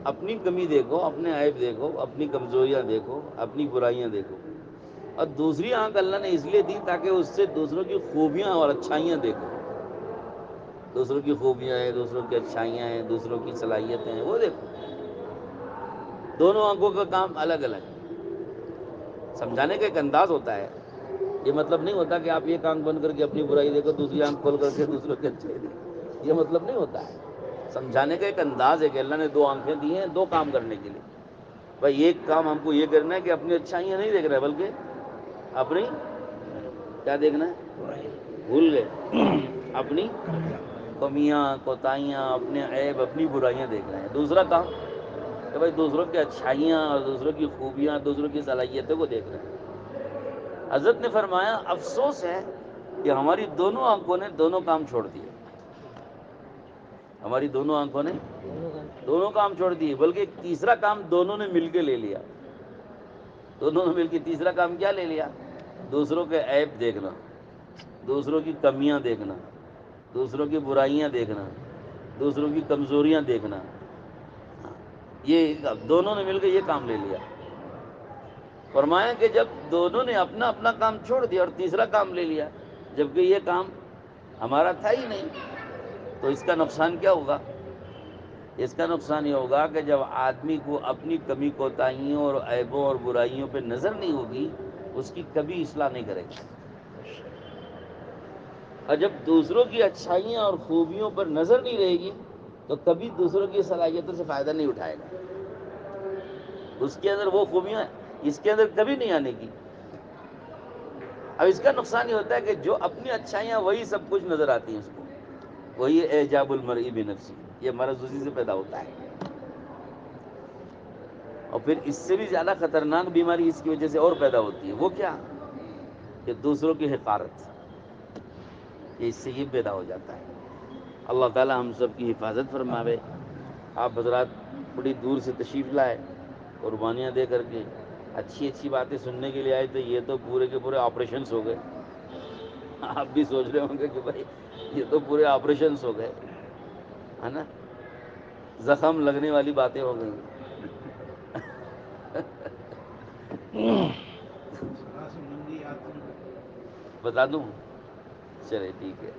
اپنی کمی دیکھو، اپنے عیب دیکھو، اپنی کمزوریاں دیکھو، اپنی برائیاں دیکھو۔ اور دوسری آنکھ اللہ نے اس لیے دی تاکہ اس سے دوسروں کی خوبیاں اور اچھائیاں دیکھو۔ دوسروں کی خوبیاں ہیں، دوسروں کی اچھائیاں ہیں، دوسروں کی صلاحیتیں ہیں، وہ دیکھو۔ دونوں آنکھوں کا کام الگ الگ ہے۔ سمجھانے کا ایک انداز ہوتا ہے، یہ مطلب نہیں ہوتا کہ آپ ایک آنکھ بند کر کے اپنی برائی دیکھو، دوسری آنکھ کھول کر کے دوسروں کی اچھائی دیکھو، یہ مطلب نہیں ہوتا ہے۔ سمجھانے کا ایک انداز ہے کہ اللہ نے 2 آنکھیں دی ہیں 2 کام کرنے کے لیے۔ بھائی ایک کام ہم کو یہ کرنا ہے کہ اپنی اچھائیاں نہیں دیکھ رہے بلکہ اپنی کیا دیکھنا ہے؟ بھول گئے، اپنی کمیاں، کوتاہیاں، اپنے عیب، اپنی برائیاں دیکھ رہے ہیں۔ دوسرا کام کہ بھائی دوسروں کی اچھائیاں اور دوسروں کی خوبیاں، دوسروں کی صلاحیتوں کو دیکھ رہے ہیں۔ حضرت نے فرمایا افسوس ہے کہ ہماری دونوں آنکھوں نے دونوں کام چھوڑ دیے۔ ہماری دونوں آنکھوں نے دونوں کام چھوڑ دیے، بلکہ ایک تیسرا کام دونوں نے مل کے لے لیا۔ دونوں نے مل کے تیسرا کام کیا لے لیا؟ دوسروں کے عیب دیکھنا، دوسروں کی کمیاں دیکھنا، دوسروں کی برائیاں دیکھنا، دوسروں کی کمزوریاں دیکھنا۔ یہ دونوں نے مل کے یہ کام لے لیا۔ فرمایا کہ جب دونوں نے اپنا اپنا کام چھوڑ دیا اور تیسرا کام لے لیا، جبکہ یہ کام ہمارا تھا ہی نہیں، تو اس کا نقصان کیا ہوگا؟ اس کا نقصان یہ ہوگا کہ جب آدمی کو اپنی کمی کوتاہیوں اور عیبوں اور برائیوں پہ نظر نہیں ہوگی، اس کی کبھی اصلاح نہیں کرے گا۔ اور جب دوسروں کی اچھائیاں اور خوبیوں پر نظر نہیں رہے گی تو کبھی دوسروں کی صلاحیتوں سے فائدہ نہیں اٹھائے گا۔ اس کے اندر وہ خوبیاں اس کے اندر کبھی نہیں آنے کی۔ اب اس کا نقصان یہ ہوتا ہے کہ جو اپنی اچھائیاں وہی سب کچھ نظر آتی ہیں اس کو، وہی اعجاب المرء بنفسہ، یہ مرض اسی سے پیدا ہوتا ہے۔ اور پھر اس سے بھی زیادہ خطرناک بیماری اس کی وجہ سے اور پیدا ہوتی ہے، وہ کیا؟ کہ دوسروں کی حقارت، اس سے یہ پیدا ہو جاتا ہے۔ اللہ تعالی ہم سب کی حفاظت فرماوے۔ آپ حضرات بڑی دور سے تشریف لائے، قربانیاں دے کر کے، اچھی اچھی باتیں سننے کے لیے آئے، تو یہ تو پورے کے پورے آپریشنس ہو گئے۔ آپ بھی سوچ رہے ہوں گے کہ بھائی یہ تو پورے آپریشنس ہو گئے، ہے نا، زخم لگنے والی باتیں ہو گئی۔ بتا دوں؟ چلے ٹھیک ہے۔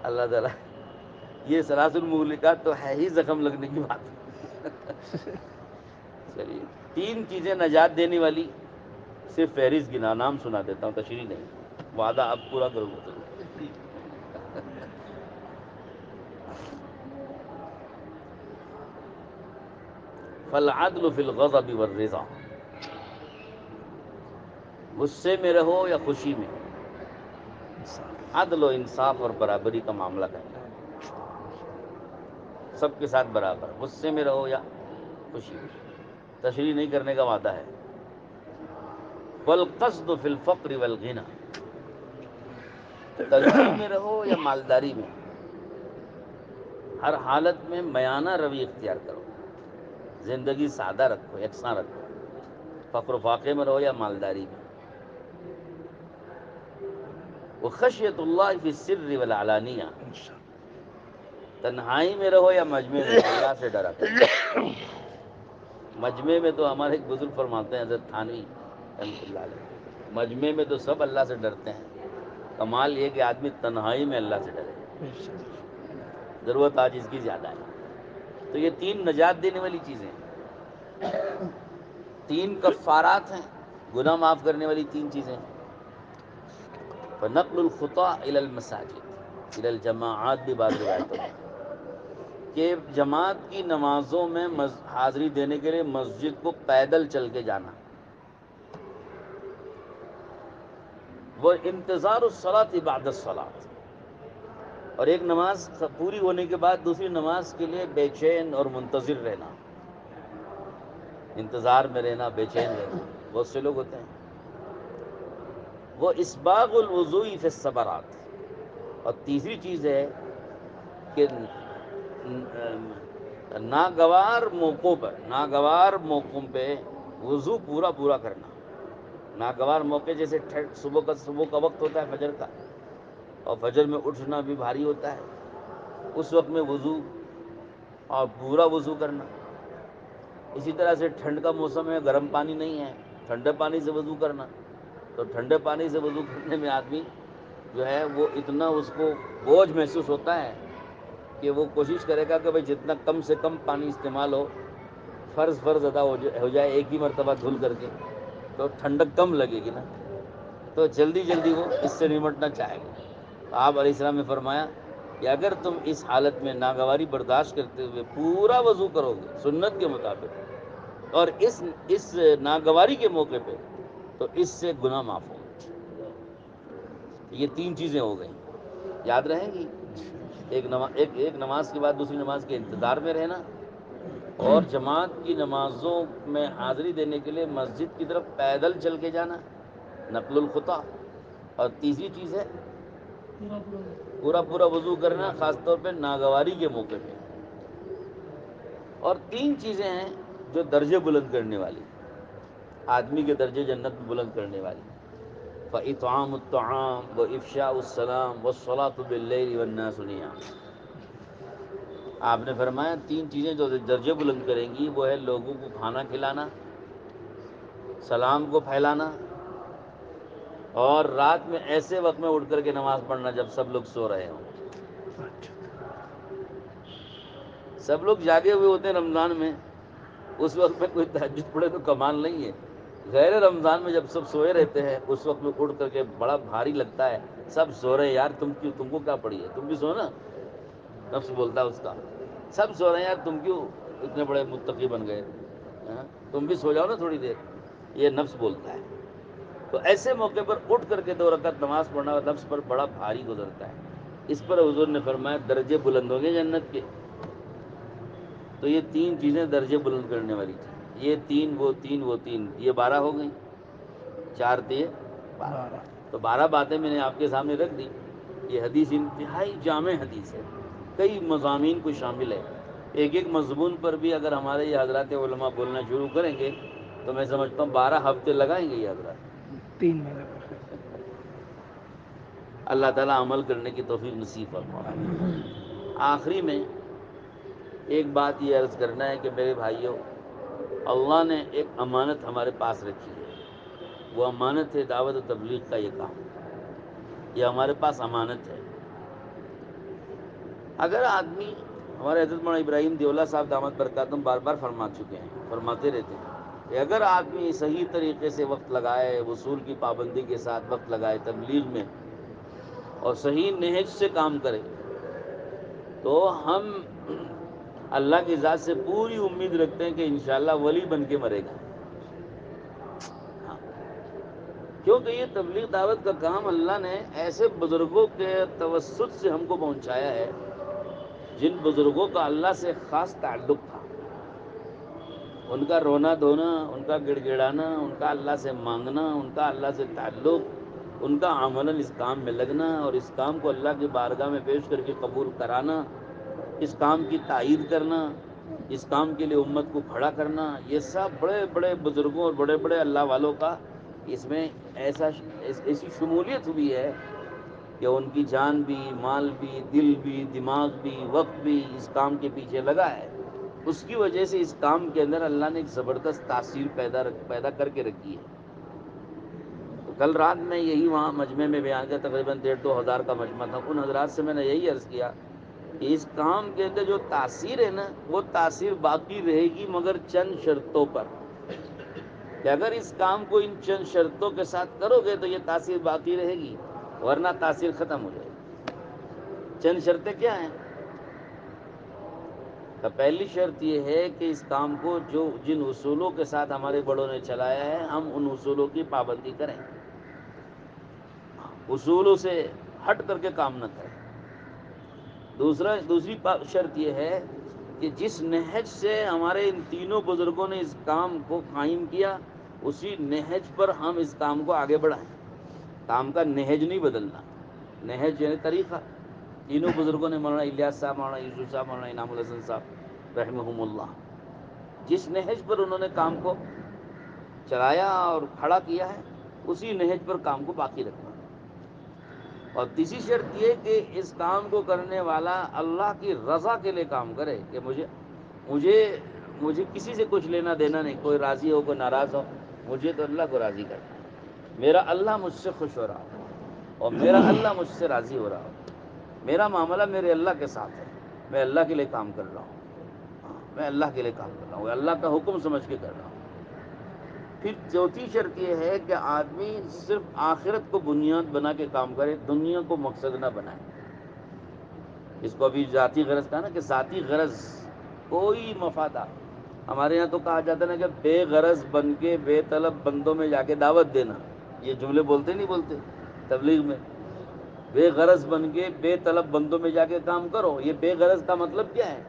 اللہ تعالیٰ یہ سلاسل المہلکات تو ہے ہی زخم لگنے کی بات۔ چلیے 3 چیزیں نجات دینے والی، صرف فہرست گنا، نام سنا دیتا ہوں، تشریح نہیں، وعدہ اب پورا کروں گا ضرور۔ فالعدل فی الغضب والرضا، غصے میں رہو یا خوشی میں، عدل و انصاف اور برابری کا معاملہ کرنا، سب کے ساتھ برابر، غصے میں رہو یا خوشی میں، تشریح نہیں کرنے کا وعدہ ہے۔ والقصد فی الفقر والغنى، تنگی میں رہو یا مالداری میں، ہر حالت میں میانہ روی اختیار کرو، زندگی سادہ رکھو، یکساں رکھو، فقر و فاقے میں رہو یا مالداری میں. وخشیت اللہ فی السر والعلانیہ، تنہائی میں رہو یا مجمع میں، اللہ سے ڈرا کرو. مجمع میں تو ہمارے ایک بزرگ فرماتے ہیں حضرت تھانوی رحمۃ اللہ علیہ، مجمع میں تو سب اللہ سے ڈرتے ہیں، کمال یہ کہ آدمی تنہائی میں اللہ سے ڈرے، ضرورت آج اس کی زیادہ ہے. تو یہ تین نجات دینے والی چیزیں ہیں، تین کفارات ہیں، گناہ معاف کرنے والی تین چیزیں ہیں. فنقل الخطا الی المساجد الی الجماعات، بھی بعض روایتوں میں کہ جماعت کی نمازوں میں حاضری دینے کے لیے مسجد کو پیدل چل کے جانا. وہ انتظار الصلاۃ بعد الصلاۃ، اور ایک نماز پوری ہونے کے بعد دوسری نماز کے لیے بے چین اور منتظر رہنا، انتظار میں رہنا، بے چین رہنا. بہت سے لوگ ہوتے ہیں. وہ اسباغ الوضوء فی الصبرات، اور تیسری چیز ہے کہ ناگوار موقعوں پہ وضو پورا کرنا. ناگوار موقع جیسے صبح کا وقت ہوتا ہے فجر کا، اور فجر میں اٹھنا بھی بھاری ہوتا ہے، اس وقت میں وضو اور پورا وضو کرنا. اسی طرح سے ٹھنڈ کا موسم ہے، گرم پانی نہیں ہے، ٹھنڈے پانی سے وضو کرنا. تو ٹھنڈے پانی سے وضو کرنے میں آدمی جو ہے وہ اتنا اس کو بوجھ محسوس ہوتا ہے کہ وہ کوشش کرے گا کہ بھائی جتنا کم سے کم پانی استعمال ہو، فرض ادا ہو جائے ایک ہی مرتبہ دھل کر کے، تو ٹھنڈک کم لگے گی نا، تو جلدی وہ اس سے نمٹنا چاہے گا. آپ علیہ السلام نے فرمایا کہ اگر تم اس حالت میں ناگواری برداشت کرتے ہوئے پورا وضو کرو گے سنت کے مطابق، اور اس ناگواری کے موقع پہ، تو اس سے گناہ معاف ہوں گے. یہ تین چیزیں ہو گئیں، یاد رہیں گی. ایک نماز کے بعد دوسری نماز کے انتظار میں رہنا، اور جماعت کی نمازوں میں حاضری دینے کے لیے مسجد کی طرف پیدل چل کے جانا، نقل الخطا. اور تیسری چیز ہے پورا وضو کرنا، خاص طور پہ ناگواری کے موقع پہ. اور تین چیزیں ہیں جو درجے بلند کرنے والی، آدمی کے درجے جنت میں بلند کرنے والی. فَإِطْعَامُ الطَّعَامِ وَإِفْشَاءُ السَّلَامِ وَالصَّلَاةُ بِاللَّيْلِ وَالنَّاسُ نِيَامٌ. آپ نے فرمایا تین چیزیں جو درجے بلند کریں گی وہ ہے لوگوں کو کھانا کھلانا، سلام کو پھیلانا، اور رات میں ایسے وقت میں اٹھ کر کے نماز پڑھنا جب سب لوگ سو رہے ہوں. سب لوگ جاگے ہوئے ہوتے ہیں رمضان میں، اس وقت میں کوئی تہجد پڑھے تو کمال نہیں ہے. غیر رمضان میں جب سب سوئے رہتے ہیں اس وقت میں اٹھ کر کے بڑا بھاری لگتا ہے. سب سو رہے ہیں یار، تم کو کیا پڑی ہے، تم بھی سو نا. نفس بولتا ہے اس کا، سب سو رہے ہیں یار تم کیوں اتنے بڑے متقی بن گئے، تم بھی سو جاؤ نا تھوڑی دیر. یہ نفس بولتا ہے. تو ایسے موقع پر اٹھ کر کے 2 رکعت نماز پڑھنا نفس پر بڑا بھاری گزرتا ہے. اس پر حضور نے فرمایا درجے بلند ہوں گے جنت کے. تو یہ تین چیزیں درجے بلند کرنے والی تھیں. یہ تین وہ تین، یہ 12 ہو گئیں. 4 تھے 12. تو 12 باتیں میں نے آپ کے سامنے رکھ دی. یہ حدیث انتہائی جامع حدیث ہے، کئی مضامین کو شامل ہے. ایک مضمون پر بھی اگر ہمارے یہ حضرات علماء بولنا شروع کریں گے تو میں سمجھتا ہوں 12 ہفتے لگائیں گے یہ حضرات. 3 مہینے پر. اللہ تعالیٰ عمل کرنے کی توفیق نصیب فرمائے. آخری میں ایک بات یہ عرض کرنا ہے کہ میرے بھائیوں، اللہ نے ایک امانت ہمارے پاس رکھی ہے. وہ امانت ہے دعوت و تبلیغ کا یہ کام. یہ ہمارے پاس امانت ہے. اگر آدمی، ہمارے حضرت مولانا ابراہیم دیولہ صاحب دامت برکاتہم بار بار فرما چکے ہیں، فرماتے رہتے ہیں کہ اگر آدمی صحیح طریقے سے وقت لگائے، وصول کی پابندی کے ساتھ وقت لگائے تبلیغ میں، اور صحیح نہج سے کام کرے، تو ہم اللہ کی ذات سے پوری امید رکھتے ہیں کہ انشاءاللہ ولی بن کے مرے گا. ہاں، کیونکہ یہ تبلیغ دعوت کا کام اللہ نے ایسے بزرگوں کے توسط سے ہم کو پہنچایا ہے جن بزرگوں کا اللہ سے خاص تعلق تھا. ان کا رونا دھونا، ان کا گڑ گڑانا، ان کا اللہ سے مانگنا، ان کا اللہ سے تعلق، ان کا عملاً اس کام میں لگنا اور اس کام کو اللہ کی بارگاہ میں پیش کر کے قبول کرانا، اس کام کی تائید کرنا، اس کام کے لیے امت کو کھڑا کرنا، یہ سب بڑے بڑے بزرگوں اور بڑے بڑے اللہ والوں کا اس میں ایسی شمولیت ہوئی ہے کہ ان کی جان بھی، مال بھی، دل بھی، دماغ بھی، وقت بھی اس کام کے پیچھے لگا ہے۔ اس کی وجہ سے اس کام کے اندر اللہ نے ایک زبردست تاثیر پیدا کر کے رکھی ہے۔ تو کل رات میں یہی وہاں مجمع میں بیان کیا، تقریباً 1,500-2,000 کا مجمع تھا۔ ان حضرات سے میں نے یہی عرض کیا کہ اس کام کے اندر جو تاثیر ہے نا، وہ تاثیر باقی رہے گی مگر چند شرطوں پر، کہ اگر اس کام کو ان چند شرطوں کے ساتھ کرو گے تو یہ تاثیر باقی رہے گی، ورنہ تاثیر ختم ہو جائے گی۔ چند شرطیں کیا ہیں؟ تو پہلی شرط یہ ہے کہ اس کام کو جن اصولوں کے ساتھ ہمارے بڑوں نے چلایا ہے، ہم ان اصولوں کی پابندی کریں، اصولوں سے ہٹ کر کے کام نہ کریں۔ دوسری شرط یہ ہے کہ جس نہج سے ہمارے ان تینوں بزرگوں نے اس کام کو قائم کیا، اسی نہج پر ہم اس کام کو آگے بڑھائیں۔ کام کا نہج نہیں بدلنا، نہج یعنی طریقہ۔ تینوں بزرگوں نے، مولانا الیاس صاحب، مولانا یوسف صاحب، مولانا انعام الحسن صاحب رحمہم اللہ، جس نہج پر انہوں نے کام کو چلایا اور کھڑا کیا ہے، اسی نہج پر کام کو باقی رکھنا۔ اور تیسری شرط یہ کہ اس کام کو کرنے والا اللہ کی رضا کے لیے کام کرے، کہ مجھے کسی سے کچھ لینا دینا نہیں، کوئی راضی ہو کوئی ناراض ہو، مجھے تو اللہ کو راضی کرنا ہے۔ میرا اللہ مجھ سے خوش ہو رہا ہو اور میرا اللہ مجھ سے راضی ہو رہا ہو، میرا معاملہ میرے اللہ کے ساتھ ہے، میں اللہ کے لیے کام کر رہا ہوں، میں اللہ کے لیے کام کر رہا ہوں، اللہ کا حکم سمجھ کے کر رہا ہوں۔ پھر چوتھی شرط یہ ہے کہ آدمی صرف آخرت کو بنیاد بنا کے کام کرے، دنیا کو مقصد نہ بنائے۔ اس کو ابھی ذاتی غرض کہا نا، کہ ذاتی غرض کوئی مفادات، ہمارے یہاں تو کہا جاتا ہے نا کہ بے غرض بن کے بے طلب بندوں میں جا کے دعوت دینا، یہ جملے بولتے نہیں بولتے تبلیغ میں؟ بے غرض بن کے بے طلب بندوں میں جا کے کام کرو۔ یہ بے غرض کا مطلب کیا ہے؟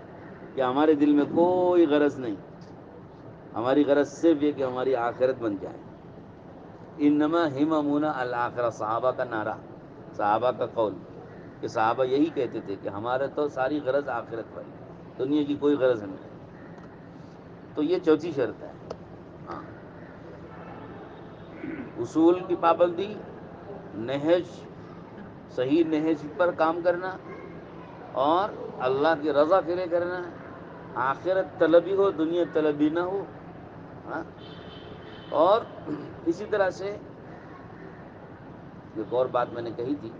کہ ہمارے دل میں کوئی غرض نہیں، ہماری غرض صرف یہ کہ ہماری آخرت بن جائے۔ انما ہممنا الآخرہ، صحابہ کا نعرہ، صحابہ کا قول، کہ صحابہ یہی کہتے تھے کہ ہمارا تو ساری غرض آخرت والی، دنیا کی کوئی غرض نہیں۔ تو یہ چوتھی شرط ہے۔ ہاں، اصول کی پابندی، نہج، صحیح نہج پر کام کرنا، اور اللہ کی رضا کے لیے کرنا، آخرت طلبی ہو، دنیا طلبی نہ ہو۔ ہاں، اور اسی طرح سے ایک اور بات میں نے کہی تھی،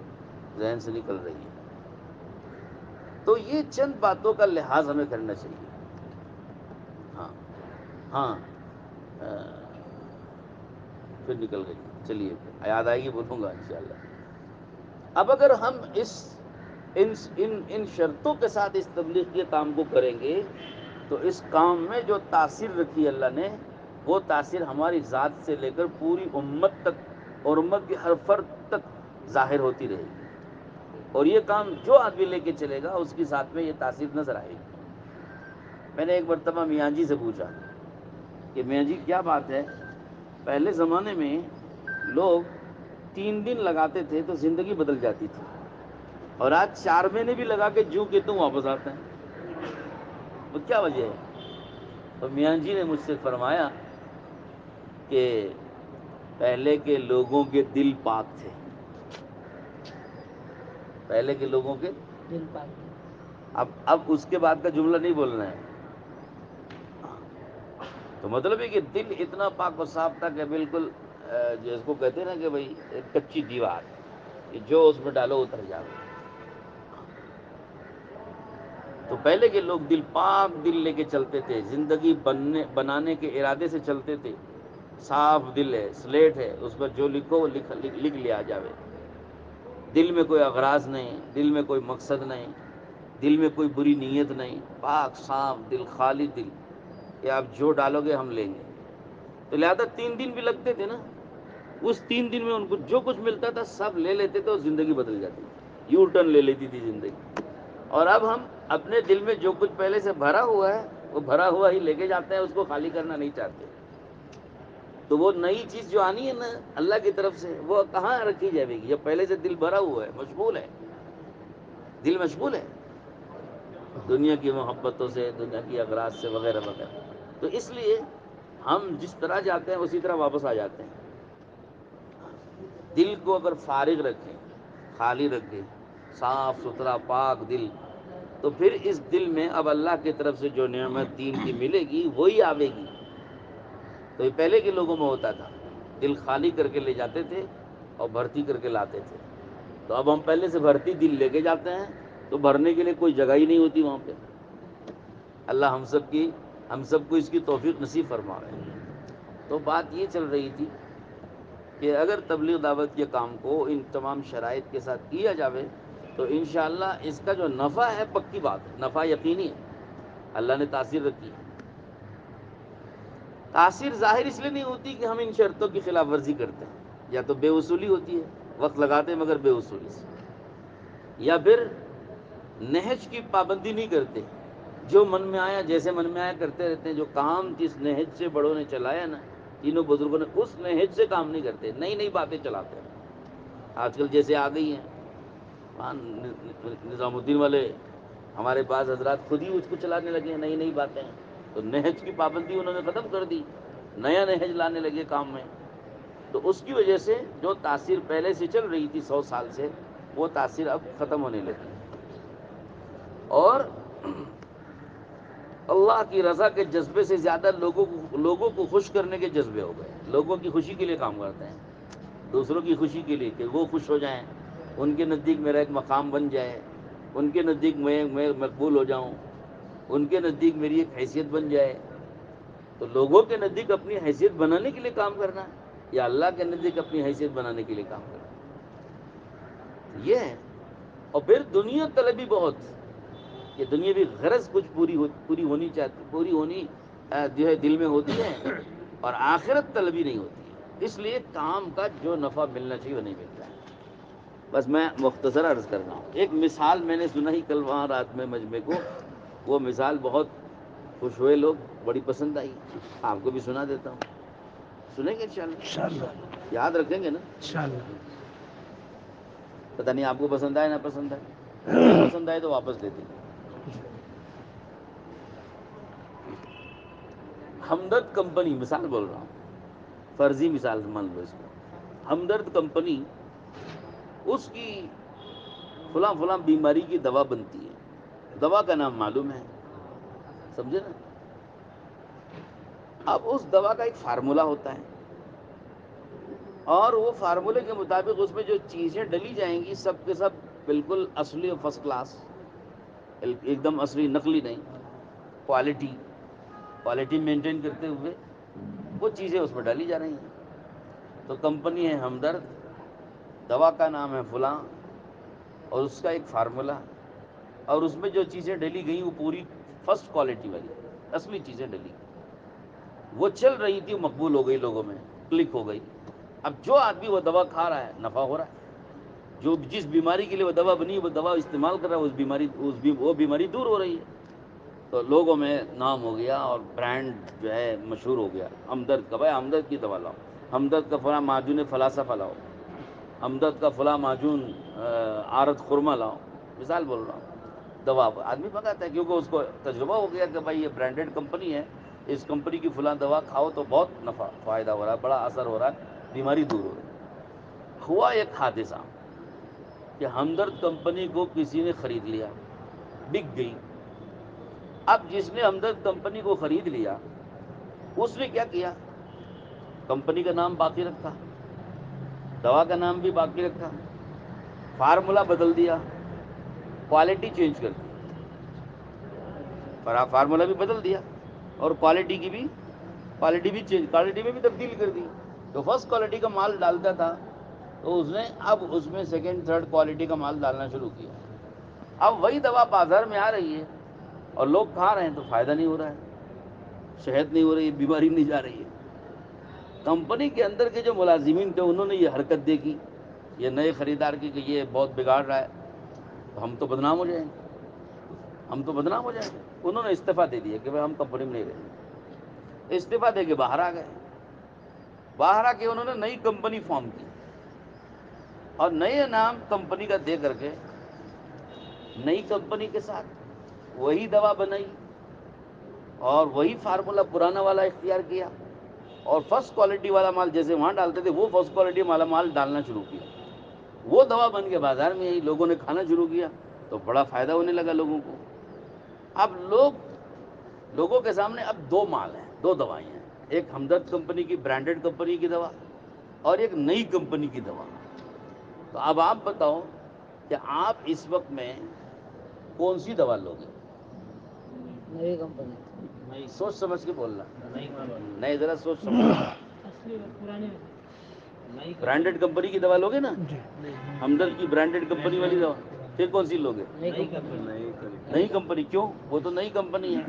ذہن سے نکل رہی ہے۔ تو یہ چند باتوں کا لحاظ ہمیں کرنا چاہیے۔ ہاں ہاں، پھر نکل گئی، چلیے یاد آئے گی بولوں گا انشاءاللہ۔ اب اگر ہم ان شرطوں کے ساتھ اس تبلیغ کے کام کو کریں گے تو اس کام میں جو تاثیر رکھی اللہ نے، وہ تاثیر ہماری ذات سے لے کر پوری امت تک اور امت کی ہر فرد تک ظاہر ہوتی رہے گی، اور یہ کام جو آدمی لے کے چلے گا اس کی ذات میں یہ تاثیر نظر آئے گی۔ میں نے ایک مرتبہ میاں جی سے پوچھا کہ میاں جی کیا بات ہے، پہلے زمانے میں لوگ 3 دن لگاتے تھے تو زندگی بدل جاتی تھی، اور آج 4 مہینے بھی لگا کے جو کہ تم واپس آتے ہیں، وہ کیا وجہ ہے؟ تو میاں جی نے مجھ سے فرمایا کہ پہلے کے لوگوں کے دل پاک تھے، پہلے کے لوگوں کے دل پاک تھے۔ اب اس کے بعد کا جملہ نہیں بولنا ہے، تو مطلب ہے کہ دل اتنا پاک و صاف تھا کہ بالکل جس کو کہتے ہیں نا کہ بھئی ایک کچی دیوار، کہ جو اس میں ڈالو اتر جاؤ۔ تو پہلے کے لوگ دل پاک دل لے کے چلتے تھے، زندگی بنانے کے ارادے سے چلتے تھے، صاف دل ہے، سلیٹ ہے، اس پر جو لکھو وہ لکھ لیا جاوے، دل میں کوئی اغراض نہیں، دل میں کوئی مقصد نہیں، دل میں کوئی بری نیت نہیں، پاک صاف دل، خالی دل، کہ آپ جو ڈالو گے ہم لیں گے۔ تو لہذا 3 دن بھی لگتے تھے نا، اس 3 دن میں ان کو جو کچھ ملتا تھا سب لے لیتے تھے اور زندگی بدل جاتی تھی، یو ٹرن لے لیتی تھی زندگی۔ اور اب ہم اپنے دل میں جو کچھ پہلے سے بھرا ہوا ہے وہ بھرا ہوا ہی لے کے جاتے ہیں، اس کو خالی کرنا نہیں چاہتے۔ تو وہ نئی چیز جو آنی ہے نا اللہ کی طرف سے، وہ کہاں رکھی جائے گی جب پہلے سے دل بھرا ہوا ہے، مشغول ہے، دل مشغول ہے۔ دنیا کی محبتوں سے، دنیا کی اغراض سے، وغیرہ وغیرہ. تو اس لیے ہم جس طرح جاتے ہیں اسی طرح واپس آ جاتے ہیں. دل کو اگر فارغ رکھیں، خالی رکھیں، صاف ستھرا پاک دل، تو پھر اس دل میں اب اللہ کی طرف سے جو نعمت دین کی ملے گی وہی آوے گی. تو یہ پہلے کے لوگوں میں ہوتا تھا، دل خالی کر کے لے جاتے تھے اور بھرتی کر کے لاتے تھے. تو اب ہم پہلے سے بھرتی دل لے کے جاتے ہیں تو بھرنے کے لیے کوئی جگہ ہی نہیں ہوتی وہاں پہ. اللہ ہم سب کو اس کی توفیق نصیب فرمائے. تو بات یہ چل رہی تھی کہ اگر تبلیغ دعوت کے کام کو ان تمام شرائط کے ساتھ کیا جاوے تو انشاءاللہ اس کا جو نفع ہے پکی بات ہے، نفع یقینی ہے. اللہ نے تاثیر رکھی ہے. تاثیر ظاہر اس لیے نہیں ہوتی کہ ہم ان شرطوں کی خلاف ورزی کرتے ہیں، یا تو بے وصولی ہوتی ہے، وقت لگاتے ہیں مگر بے وصولی سے، یا پھر نہج کی پابندی نہیں کرتے، جو من میں آیا جیسے من میں آیا کرتے رہتے ہیں. جو کام جس نہج سے بڑوں نے چلایا نا، تینوں بزرگوں نے، اس نہج سے کام نہیں کرتے، نئی نئی باتیں چلاتے ہیں. آج کل جیسے آ گئی ہیں نظام الدین والے، ہمارے بعض حضرات خود ہی اس کو چلانے لگے ہیں، نئی نئی باتیں. تو نہج کی پابندی انہوں نے ختم کر دی، نیا نہج لانے لگے کام میں. تو اس کی وجہ سے جو تاثیر پہلے سے چل رہی تھی 100 سال سے، وہ تاثیر اب ختم ہونے لگی. اور اللہ کی رضا کے جذبے سے زیادہ لوگوں کو خوش کرنے کے جذبے ہو گئے. لوگوں کی خوشی کے لیے کام کرتے ہیں، دوسروں کی خوشی کے لیے، کہ وہ خوش ہو جائیں، ان کے نزدیک میرا ایک مقام بن جائے، ان کے نزدیک میں مقبول ہو جاؤں، ان کے نزدیک میری ایک حیثیت بن جائے. تو لوگوں کے نزدیک اپنی حیثیت بنانے کے لیے کام کرنا ہے، یا اللہ کے نزدیک اپنی حیثیت بنانے کے لیے کام کرنا ہے، یہ ہے. اور پھر دنیا طلبی بہت، یہ دنیاوی غرض کچھ پوری ہونی چاہتی، پوری ہونی جو ہے دل میں ہوتی ہے، اور آخرت طلبی نہیں ہوتی ہے. اس لیے کام کا جو نفع ملنا چاہیے وہ نہیں ملتا ہے. بس میں مختصر عرض کر رہا ہوں. ایک مثال میں نے سنا ہی کل وہاں رات میں مجمع کو، وہ مثال بہت خوش ہوئے لوگ، بڑی پسند آئی. آپ کو بھی سنا دیتا ہوں، سنیں گے انشاءاللہ؟ یاد رکھیں گے نا انشاءاللہ؟ پتہ نہیں آپ کو پسند آئے نہ پسند آئے، نہیں پسند آئے تو واپس دے دیں. ہمدرد کمپنی، مثال بول رہا ہوں، فرضی مثال مان لو اس کو. ہمدرد کمپنی، اس کی فلاں فلاں بیماری کی دوا بنتی ہے، دوا کا نام معلوم ہے، سمجھے نا؟ اب اس دوا کا ایک فارمولہ ہوتا ہے، اور وہ فارمولے کے مطابق اس میں جو چیزیں ڈلی جائیں گی سب کے سب بالکل اصلی اور فرسٹ کلاس، ایک دم اصلی، نقلی نہیں، کوالٹی مینٹین کرتے ہوئے وہ چیزیں اس میں ڈالی جا رہی ہیں. تو کمپنی ہے ہمدرد، دوا کا نام ہے فلاں، اور اس کا ایک فارمولہ، اور اس میں جو چیزیں ڈلی گئیں وہ پوری فرسٹ کوالٹی والی اصلی چیزیں ڈلی گئی. وہ چل رہی تھی، مقبول ہو گئی، لوگوں میں کلک ہو گئی. اب جو آدمی وہ دوا کھا رہا ہے نفع ہو رہا ہے، جو جس بیماری کے لیے وہ دوا بنی وہ دوا استعمال کر رہا ہے، وہ بیماری دور ہو رہی ہے. تو لوگوں میں نام ہو گیا اور برانڈ جو ہے مشہور ہو گیا. ہمدرد کا، بھائی ہمدرد کی دوا لاؤ، ہمدرد کا فلاں معجون فلاسفہ لاؤ، ہمدرد کا فلاں معجون آرد خرما لاؤ، مثال بول رہا ہوں. دوا آدمی منگاتا ہے کیونکہ اس کو تجربہ ہو گیا کہ بھائی یہ برانڈیڈ کمپنی ہے، اس کمپنی کی فلاں دوا کھاؤ تو بہت نفع فائدہ ہو رہا ہے، بڑا اثر ہو رہا ہے، بیماری دور ہو رہی ہے. ہوا ایک حادثہ کہ ہمدرد کمپنی کو کسی نے خرید لیا، بک گئی. اب جس نے ہمدرد کمپنی کو خرید لیا اس نے کیا کیا، کمپنی کا نام باقی رکھا، دوا کا نام بھی باقی رکھا، فارمولہ بدل دیا، کوالٹی چینج کر دی، فارمولہ بھی بدل دیا اور کوالٹی بھی چینج، کوالٹی میں بھی تبدیل کر دی. تو فرسٹ کوالٹی کا مال ڈالتا تھا تو اس نے اب اس میں سیکنڈ تھرڈ کوالٹی کا مال ڈالنا شروع کیا. اب وہی دوا بازار میں آ رہی ہے اور لوگ کھا رہے ہیں تو فائدہ نہیں ہو رہا ہے، صحت نہیں ہو رہی ہے، بیماری نہیں جا رہی ہے. کمپنی کے اندر کے جو ملازمین تھے انہوں نے یہ حرکت دیکھی، یہ نئے خریدار کی، کہ یہ بہت بگاڑ رہا ہے، تو ہم تو بدنام ہو جائیں گے، انہوں نے استعفیٰ دے دیا کہ بھائی ہم کمپنی میں نہیں رہیں گے. استعفیٰ دے کے باہر آ گئے. باہر آ کے انہوں نے نئی کمپنی فارم کی، اور نئے نام کمپنی کا دے کر کے نئی کمپنی کے ساتھ وہی دوا بنائی اور وہی فارمولا پرانا والا اختیار کیا، اور فرسٹ کوالٹی والا مال جیسے وہاں ڈالتے تھے وہ فرسٹ کوالٹی والا مال ڈالنا شروع کیا، وہ دوا بن کے بازار میں آئی، لوگوں نے کھانا شروع کیا تو بڑا فائدہ ہونے لگا لوگوں کو۔ اب لوگوں کے سامنے اب دو مال ہیں، دو دوائیں ہیں، ایک ہمدرد کمپنی کی برانڈڈ کمپنی کی دوا اور ایک نئی کمپنی کی دوا۔ تو اب آپ بتاؤ کہ آپ اس وقت میں کون سی دوا لوگے؟ نئی کمپنی، نہیں، سوچ سمجھ کے بولنا، نہیں ذرا سوچ سمجھ۔ برانڈڈ کمپنی کی دوا لوگے نا، ہمدرد کی برانڈڈ کمپنی والی دوا، پھر کون سی لوگے؟ نئی کمپنی۔ کیوں؟ وہ تو نئی کمپنی ہے۔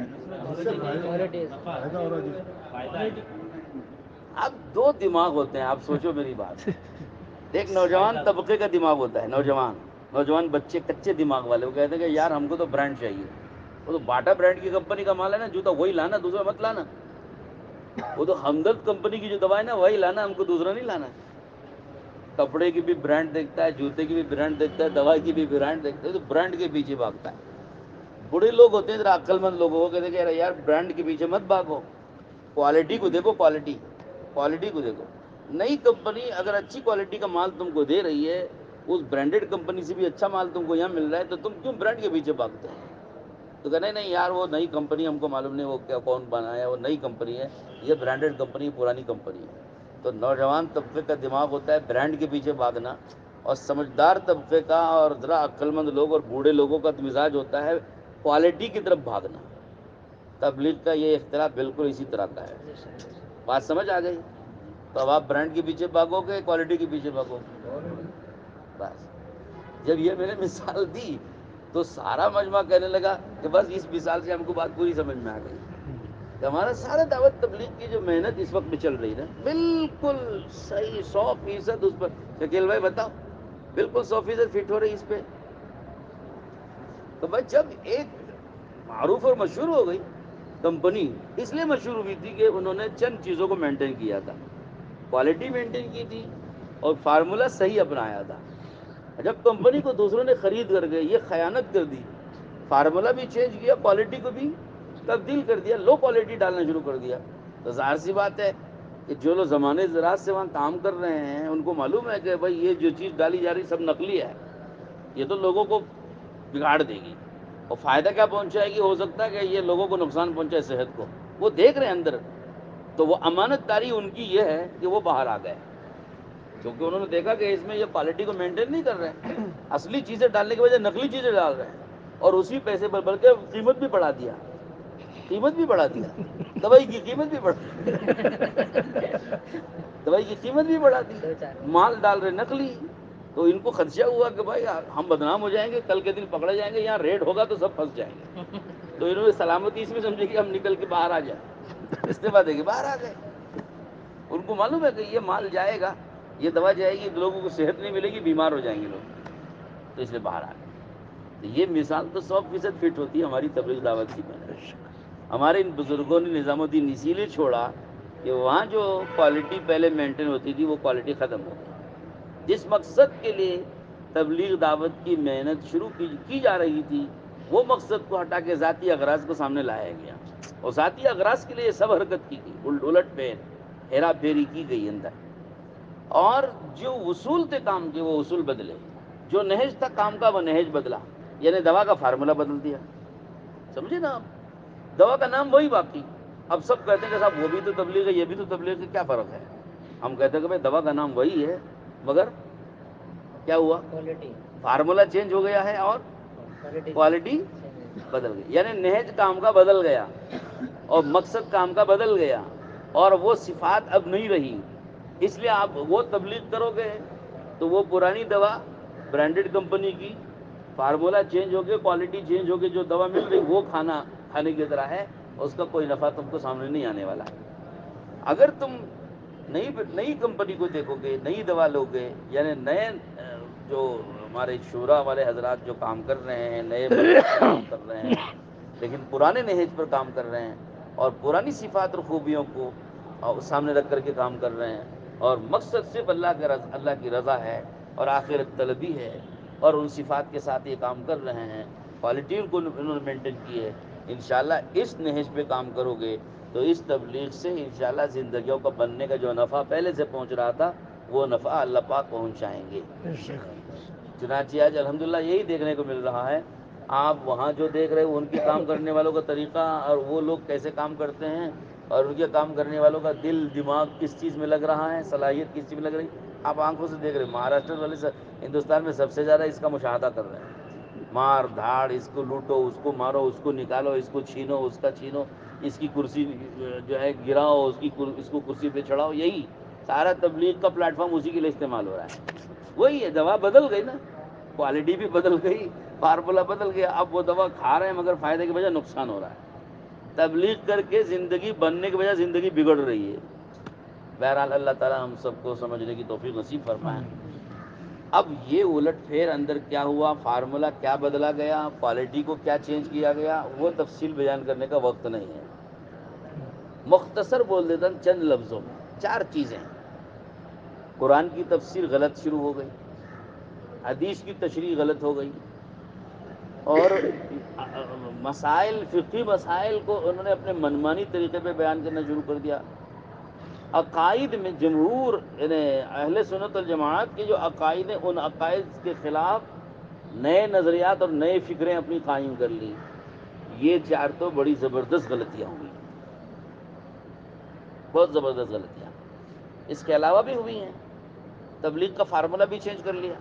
اب دو دماغ ہوتے ہیں، آپ سوچو میری بات۔ ایک نوجوان طبقے کا دماغ ہوتا ہے، نوجوان بچے کچے دماغ والے، وہ کہتے ہیں کہ یار ہم کو تو برانڈ چاہیے، وہ تو باٹا برانڈ کی کمپنی کا مال ہے نا، جوتا وہی لانا، دوسرا مت لانا۔ وہ تو ہمدرد کمپنی کی جو دوا ہے نا وہی لانا، ہم کو دوسرا نہیں لانا۔ کپڑے کی بھی برانڈ دیکھتا ہے، جوتے کی بھی برانڈ دیکھتا ہے، دوائی کی بھی برانڈ دیکھتا ہے، تو برانڈ کے پیچھے بھاگتا ہے۔ بڑے لوگ ہوتے ہیں ذرا عقل مند لوگ، وہ کہتے ہیں کہ یار برانڈ کے پیچھے مت بھاگو، کوالٹی کو دیکھو، کوالٹی کو دیکھو۔ نئی کمپنی اگر اچھی کوالٹی کا مال تم کو دے رہی ہے، اس برانڈڈ کمپنی سے بھی اچھا مال تم کو یہاں مل رہا ہے، تو تم کیوں برانڈ کے پیچھے بھاگتے ہیں؟ تو کہنا نہیں یار وہ نئی کمپنی ہم کو معلوم نہیں وہ کیا کون بنایا، وہ نئی کمپنی ہے، یہ برانڈڈ کمپنی پرانی کمپنی ہے۔ تو نوجوان طبقے کا دماغ ہوتا ہے برانڈ کے پیچھے بھاگنا، اور سمجھدار طبقے کا اور ذرا عقل مند لوگ اور بوڑھے لوگوں کا مزاج ہوتا ہے کوالٹی کی طرف بھاگنا۔ تبلیغ کا یہ اختلاف بالکل اسی طرح کا ہے۔ بات سمجھ آ گئی؟ تو اب آپ برانڈ کے پیچھے بھاگو گے، کوالٹی کے پیچھے بھاگو گے؟ بس جب یہ میں نے مثال دی تو سارا مجمع کہنے لگا کہ بس اس مثال سے ہم کو بات پوری سمجھ میں آ گئی کہ ہمارا سارا دعوت تبلیغ کی جو محنت اس وقت میں چل رہی ہے نا، بالکل صحیح 100% اس پر شکیل بھائی بتاؤ، بالکل 100% فٹ ہو رہی اس پہ۔ تو بھائی جب ایک معروف اور مشہور ہو گئی کمپنی، اس لیے مشہور ہوئی تھی کہ انہوں نے چند چیزوں کو مینٹین کیا تھا، کوالٹی مینٹین کی تھی اور فارمولا صحیح اپنایا تھا۔ جب کمپنی کو دوسروں نے خرید کر گئے، یہ خیانت کر دی، فارمولا بھی چینج کیا، کوالٹی کو بھی تبدیل کر دیا، لو کوالٹی ڈالنا شروع کر دیا، تو ظاہر سی بات ہے کہ جو لوگ زمانے زراعت سے وہاں کام کر رہے ہیں ان کو معلوم ہے کہ بھائی یہ جو چیز ڈالی جا رہی سب نقلی ہے، یہ تو لوگوں کو بگاڑ دے گی اور فائدہ کیا پہنچائے گی، ہو سکتا ہے کہ یہ لوگوں کو نقصان پہنچائے صحت کو، وہ دیکھ رہے ہیں اندر۔ تو وہ امانت داری ان کی یہ ہے کہ وہ باہر آ گئے، کیونکہ انہوں نے دیکھا کہ اس میں یہ کوالٹی کو مینٹین نہیں کر رہے، اصلی چیزیں ڈالنے کے بجائے نقلی چیزیں ڈال رہے ہیں، اور اسی پیسے پر بلکہ قیمت بھی بڑھا دیا، دوائی کی قیمت بھی بڑھا دی، مال ڈال رہے نقلی۔ تو ان کو خدشہ ہوا کہ بھائی ہم بدنام ہو جائیں گے، کل کے دن پکڑے جائیں گے، یہاں ریڈ ہوگا تو سب پھنس جائیں گے۔ تو انہوں نے سلامتی اس میں سمجھے کہ ہم نکل کے باہر آ جائیں، استعفیٰ دے کے باہر آ گئے۔ ان کو معلوم ہے کہ یہ مال جائے گا، یہ دوا جائے گی، لوگوں کو صحت نہیں ملے گی، بیمار ہو جائیں گے لوگ، تو اس لیے باہر آ گئے۔ تو یہ مثال تو 100% فٹ ہوتی ہے ہماری تبلیغ دعوت کی محنت۔ ہمارے ان بزرگوں نے نظام الدین اسی لیے چھوڑا کہ وہاں جو کوالٹی پہلے مینٹین ہوتی تھی وہ کوالٹی ختم ہو گئی۔ جس مقصد کے لیے تبلیغ دعوت کی محنت شروع کی جا رہی تھی، وہ مقصد کو ہٹا کے ذاتی اغراض کو سامنے لایا گیا، اور ذاتی اغراض کے لیے سب حرکت کی گئی، الٹ پھیر ہیرا پھیری کی گئی اندر، اور جو اصول تھے کام کے وہ اصول بدلے، جو نہج تھا کام کا وہ نہج بدلا، یعنی دوا کا فارمولا بدل دیا۔ سمجھے نا آپ، دوا کا نام وہی باقی، اب سب کہتے ہیں کہ صاحب وہ بھی تو تبلیغ ہے یہ بھی تو تبلیغ ہے، کیا فرق ہے؟ ہم کہتے ہیں کہ بھائی دوا کا نام وہی ہے مگر کیا ہوا، فارمولا چینج ہو گیا ہے اور کوالٹی بدل گئی، یعنی نہج کام کا بدل گیا اور مقصد کام کا بدل گیا، اور وہ صفات اب نہیں رہی۔ اس لیے آپ وہ تبلیغ کرو گے تو وہ پرانی دوا برانڈڈ کمپنی کی، فارمولا چینج ہو گیا، کوالٹی چینج ہو گئی، جو دوا مل رہی وہ کھانے کی طرح ہے، اس کا کوئی نفع تم کو سامنے نہیں آنے والا ہے۔ اگر تم نئی کمپنی کو دیکھو گے، نئی دوا لو گے، یعنی نئے جو ہمارے شورا والے حضرات جو کام کر رہے ہیں، نئے کام کر رہے ہیں لیکن پرانے نہج پر کام کر رہے ہیں، اور پرانی صفات اور خوبیوں کو سامنے رکھ کر کے کام کر رہے ہیں، اور مقصد صرف اللہ کی رضا ہے اور آخرت طلبی ہے، اور ان صفات کے ساتھ یہ کام کر رہے ہیں، کوالٹی ان کو انہوں نے مینٹین کی ہے. انشاءاللہ اس نہج پہ کام کرو گے تو اس تبلیغ سے انشاءاللہ زندگیوں کا بننے کا جو نفع پہلے سے پہنچ رہا تھا وہ نفع اللہ پاک پہنچائیں گے. چنانچہ آج الحمدللہ یہی دیکھنے کو مل رہا ہے. آپ وہاں جو دیکھ رہے ہو ان کے کام کرنے والوں کا طریقہ اور وہ لوگ کیسے کام کرتے ہیں اور ان کے کام کرنے والوں کا دل دماغ کس چیز میں لگ رہا ہے, صلاحیت کس چیز میں لگ رہی ہے, آپ آنکھوں سے دیکھ رہے ہیں. مہاراشٹر والے ہندوستان میں سب سے زیادہ اس کا مشاہدہ کر رہے ہیں. مار دھاڑ, اس کو لوٹو, اس کو مارو, اس کو نکالو, اس کو چھینو, اس کا چھینو, اس کی کرسی جو ہے گراؤ, اس کو کرسی پہ چڑھاؤ. یہی سارا تبلیغ کا پلیٹ فارم اسی کے لیے استعمال ہو رہا ہے. وہی ہے, دوا بدل گئی نا, کوالٹی بھی بدل گئی, فارمولہ بدل گیا. اب وہ دوا کھا رہے ہیں مگر فائدے کی بجائے نقصان ہو رہا ہے. تبلیغ کر کے زندگی بننے کی بجائے زندگی بگڑ رہی ہے. بہرحال اللہ تعالیٰ ہم سب کو سمجھنے کی توفیق نصیب فرمائے. اب یہ الٹ پھیر اندر کیا ہوا, فارمولہ کیا بدلا گیا, کوالٹی کو کیا چینج کیا گیا, وہ تفصیل بیان کرنے کا وقت نہیں ہے. مختصر بول دیتا ہوں چند لفظوں میں. 4 چیزیں. قرآن کی تفسیر غلط شروع ہو گئی, حدیث کی تشریح غلط ہو گئی, اور مسائل, فقہی مسائل کو انہوں نے اپنے منمانی طریقے پہ بیان کرنا شروع کر دیا. عقائد میں جمہور یعنی اہل سنت والجماعت کے جو عقائد ہیں ان عقائد کے خلاف نئے نظریات اور نئے فکریں اپنی قائم کر لی. یہ 4 تو بڑی زبردست غلطیاں ہوئی, بہت زبردست غلطیاں. اس کے علاوہ بھی ہوئی ہیں. تبلیغ کا فارمولہ بھی چینج کر لیا.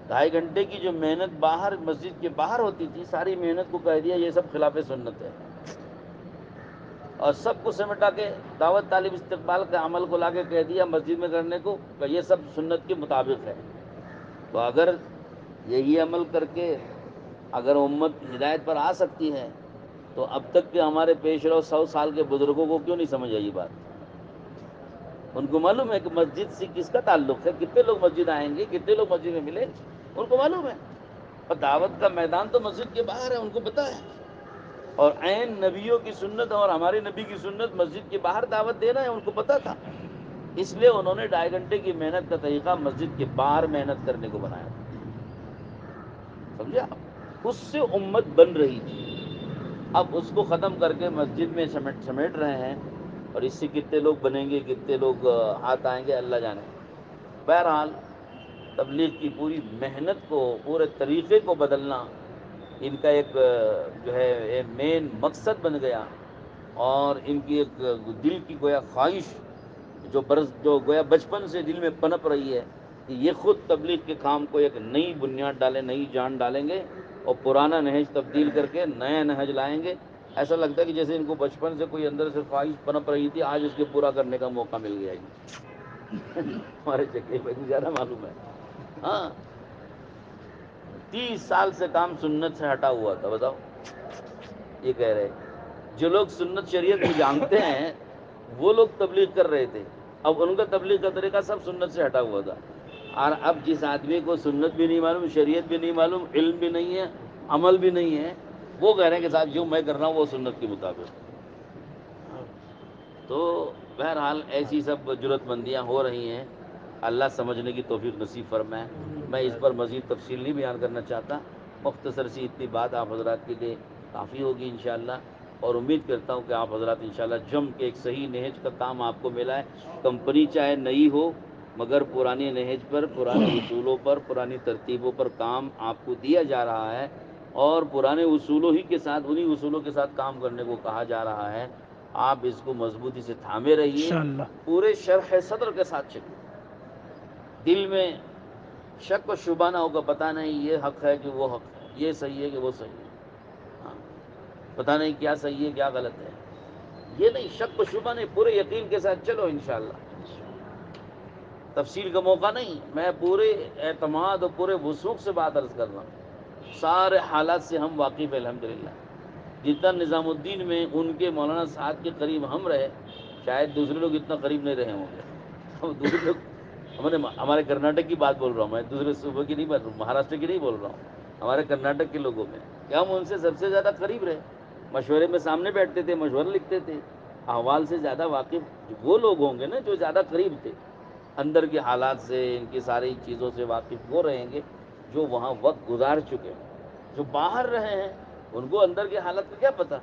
2.5 گھنٹے کی جو محنت باہر مسجد کے باہر ہوتی تھی, ساری محنت کو کہہ دیا یہ سب خلاف سنت ہے, اور سب کو سمٹا کے دعوت تعلیم استقبال کے عمل کو لا کے کہہ دیا مسجد میں کرنے کو کہ یہ سب سنت کے مطابق ہے. تو اگر یہی عمل کر کے اگر امت ہدایت پر آ سکتی ہے تو اب تک کے ہمارے پیش رو 100 سال کے بزرگوں کو کیوں نہیں سمجھ آئی یہ بات؟ ان کو معلوم ہے کہ مسجد سے کس کا تعلق ہے, کتنے لوگ مسجد آئیں گے, کتنے لوگ مسجد میں ملیں, ان کو معلوم ہے. اور دعوت کا میدان تو مسجد کے باہر ہے, ان کو پتہ ہے. اور عین نبیوں کی سنت اور ہمارے نبی کی سنت مسجد کے باہر دعوت دینا ہے, ان کو پتہ تھا. اس لیے انہوں نے 2.5 گھنٹے کی محنت کا طریقہ مسجد کے باہر محنت کرنے کو بنایا. سمجھا؟ اس سے امت بن رہی تھی. اب اس کو ختم کر کے مسجد میں سمیٹ رہے ہیں, اور اس سے کتنے لوگ بنیں گے, کتنے لوگ ہاتھ آئیں گے, اللہ جانے. بہرحال تبلیغ کی پوری محنت کو, پورے طریقے کو بدلنا ان کا ایک جو ہے مین مقصد بن گیا. اور ان کی ایک دل کی گویا خواہش جو گویا بچپن سے دل میں پنپ رہی ہے کہ یہ خود تبلیغ کے کام کو ایک نئی بنیاد ڈالیں, نئی جان ڈالیں گے, اور پرانا نہج تبدیل کر کے نیا نہج لائیں گے. ایسا لگتا ہے کہ جیسے ان کو بچپن سے کوئی اندر سے خواہش پنپ رہی تھی, آج اس کے پورا کرنے کا موقع مل گیا. ہمارے چکے پہ زیادہ معلوم ہے. ہاں, 30 سال سے کام سنت سے ہٹا ہوا تھا. بتاؤ, یہ کہہ رہے جو لوگ سنت شریعت کو جانتے ہیں وہ لوگ تبلیغ کر رہے تھے. اب ان کا تبلیغ کا طریقہ سب سنت سے ہٹا ہوا تھا. اور اب جس آدمی کو سنت بھی نہیں معلوم, شریعت بھی نہیں معلوم, علم بھی نہیں ہے, عمل بھی نہیں ہے, وہ کہہ رہے ہیں کہ صاحب جو میں کر رہا ہوں وہ سنت کے مطابق. تو بہرحال ایسی سب جرت مندیاں ہو رہی ہیں. اللہ سمجھنے کی توفیق نصیب فرمائے. میں اس پر مزید تفصیل نہیں بیان کرنا چاہتا, مختصر سی اتنی بات آپ حضرات کے لیے کافی ہوگی انشاءاللہ. اور امید کرتا ہوں کہ آپ حضرات انشاءاللہ جم کے ایک صحیح نہج کا کام آپ کو ملا ہے. کمپنی چاہے نئی ہو مگر پرانی نہج پر, پرانے اصولوں پر, پرانی ترتیبوں پر کام آپ کو دیا جا رہا ہے, اور پرانے اصولوں ہی کے ساتھ, انہی اصولوں کے ساتھ کام کرنے کو کہا جا رہا ہے. آپ اس کو مضبوطی سے تھامے رہیے, پورے شرح صدر کے ساتھ چلیے. دل میں شک و شبہ نہ ہوگا, پتہ نہیں یہ حق ہے کہ وہ حق ہے, یہ صحیح ہے کہ وہ صحیح ہے, ہاں پتہ نہیں کیا صحیح ہے کیا غلط ہے, یہ نہیں, شک و شبہ نہیں, پورے یقین کے ساتھ چلو انشاءاللہ. تفصیل کا موقع نہیں, میں پورے اعتماد اور پورے وثوق سے بات عرض کر رہا ہوں. سارے حالات سے ہم واقف ہیں الحمدللہ. جتنا نظام الدین میں ان کے مولانا صاحب کے قریب ہم رہے, شاید دوسرے لوگ اتنا قریب نہیں رہے ہوں گے. دوسرے لوگ, ہمارے کرناٹک کی بات بول رہا ہوں میں, دوسرے صوبے کی نہیں بول رہا ہوں, مہاراشٹر کی نہیں بول رہا ہوں, ہمارے کرناٹک کے لوگوں میں کہ ہم ان سے سب سے زیادہ قریب رہے. مشورے میں سامنے بیٹھتے تھے, مشورے لکھتے تھے. احوال سے زیادہ واقف وہ لوگ ہوں گے نا جو زیادہ قریب تھے, اندر کے حالات سے, ان کی ساری چیزوں سے واقف وہ رہیں گے جو وہاں وقت گزار چکے ہیں. جو باہر رہے ہیں ان کو اندر کی حالت کا کیا پتہ،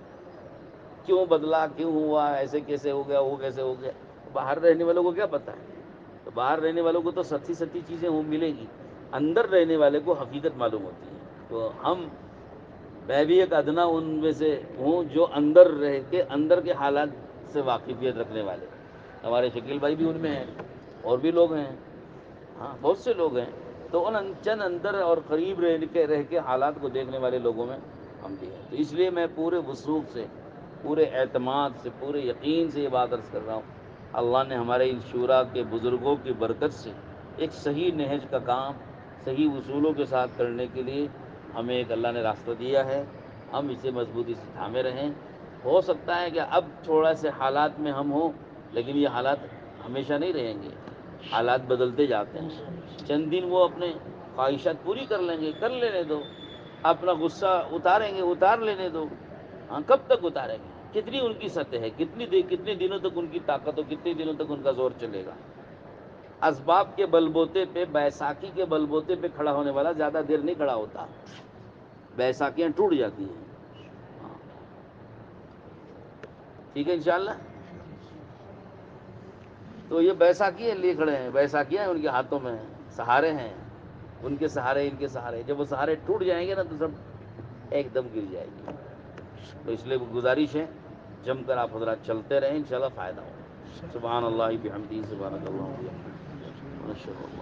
کیوں بدلا، کیوں ہوا، ایسے کیسے ہو گیا، وہ کیسے ہو گیا، باہر رہنے والوں کو کیا پتہ ہے؟ تو باہر رہنے والوں کو تو سچی سچی چیزیں ملیں گی، اندر رہنے والے کو حقیقت معلوم ہوتی ہے. تو میں بھی ایک ادنا ان میں سے ہوں جو اندر رہ کے اندر کے حالات سے واقفیت رکھنے والے. ہمارے شکیل بھائی بھی ان میں ہیں، اور بھی لوگ ہیں، ہاں بہت سے لوگ ہیں. تو ان چند اندر اور قریب رہ کے حالات کو دیکھنے والے لوگوں میں ہم بھی ہیں. تو اس لیے میں پورے وثوق سے، پورے اعتماد سے، پورے یقین سے یہ بات عرض کر رہا ہوں، اللہ نے ہمارے ان شورا کے بزرگوں کی برکت سے ایک صحیح نہج کا کام صحیح اصولوں کے ساتھ کرنے کے لیے ہمیں ایک اللہ نے راستہ دیا ہے. ہم اسے مضبوطی سے تھامے رہیں. ہو سکتا ہے کہ اب تھوڑا سے حالات میں ہم ہوں، لیکن یہ حالات ہمیشہ نہیں رہیں گے، حالات بدلتے جاتے ہیں. چند دن وہ اپنے خواہشات پوری کر لیں گے، کر لینے دو. اپنا غصہ اتاریں گے، اتار لینے دو. ہاں کب تک اتاریں گے؟ کتنی ان کی سطح ہے، کتنے دنوں تک ان کی طاقت ہو، کتنے دنوں تک ان کا زور چلے گا. اسباب کے بلبوتے پہ، بیساکھی کے بلبوتے پہ کھڑا ہونے والا زیادہ دیر نہیں کھڑا ہوتا، بیساکھیاں ٹوٹ جاتی ہیں. ٹھیک ہے انشاءاللہ. تو یہ بیساکھی لیے کھڑے ہیں، بیساکھیاں ان کے ہاتھوں میں ہیں، سہارے ہیں، ان کے سہارے، ان کے سہارے. جب وہ سہارے ٹوٹ جائیں گے نا تو سب ایک دم گر جائے گی. تو اس لیے گزارش ہے جم کر آپ حضرات چلتے رہیں، انشاءاللہ فائدہ ہوگا. سبحان اللہ بحمدہ، سبحانک اللہم وبحمدک، ونشہد اللہ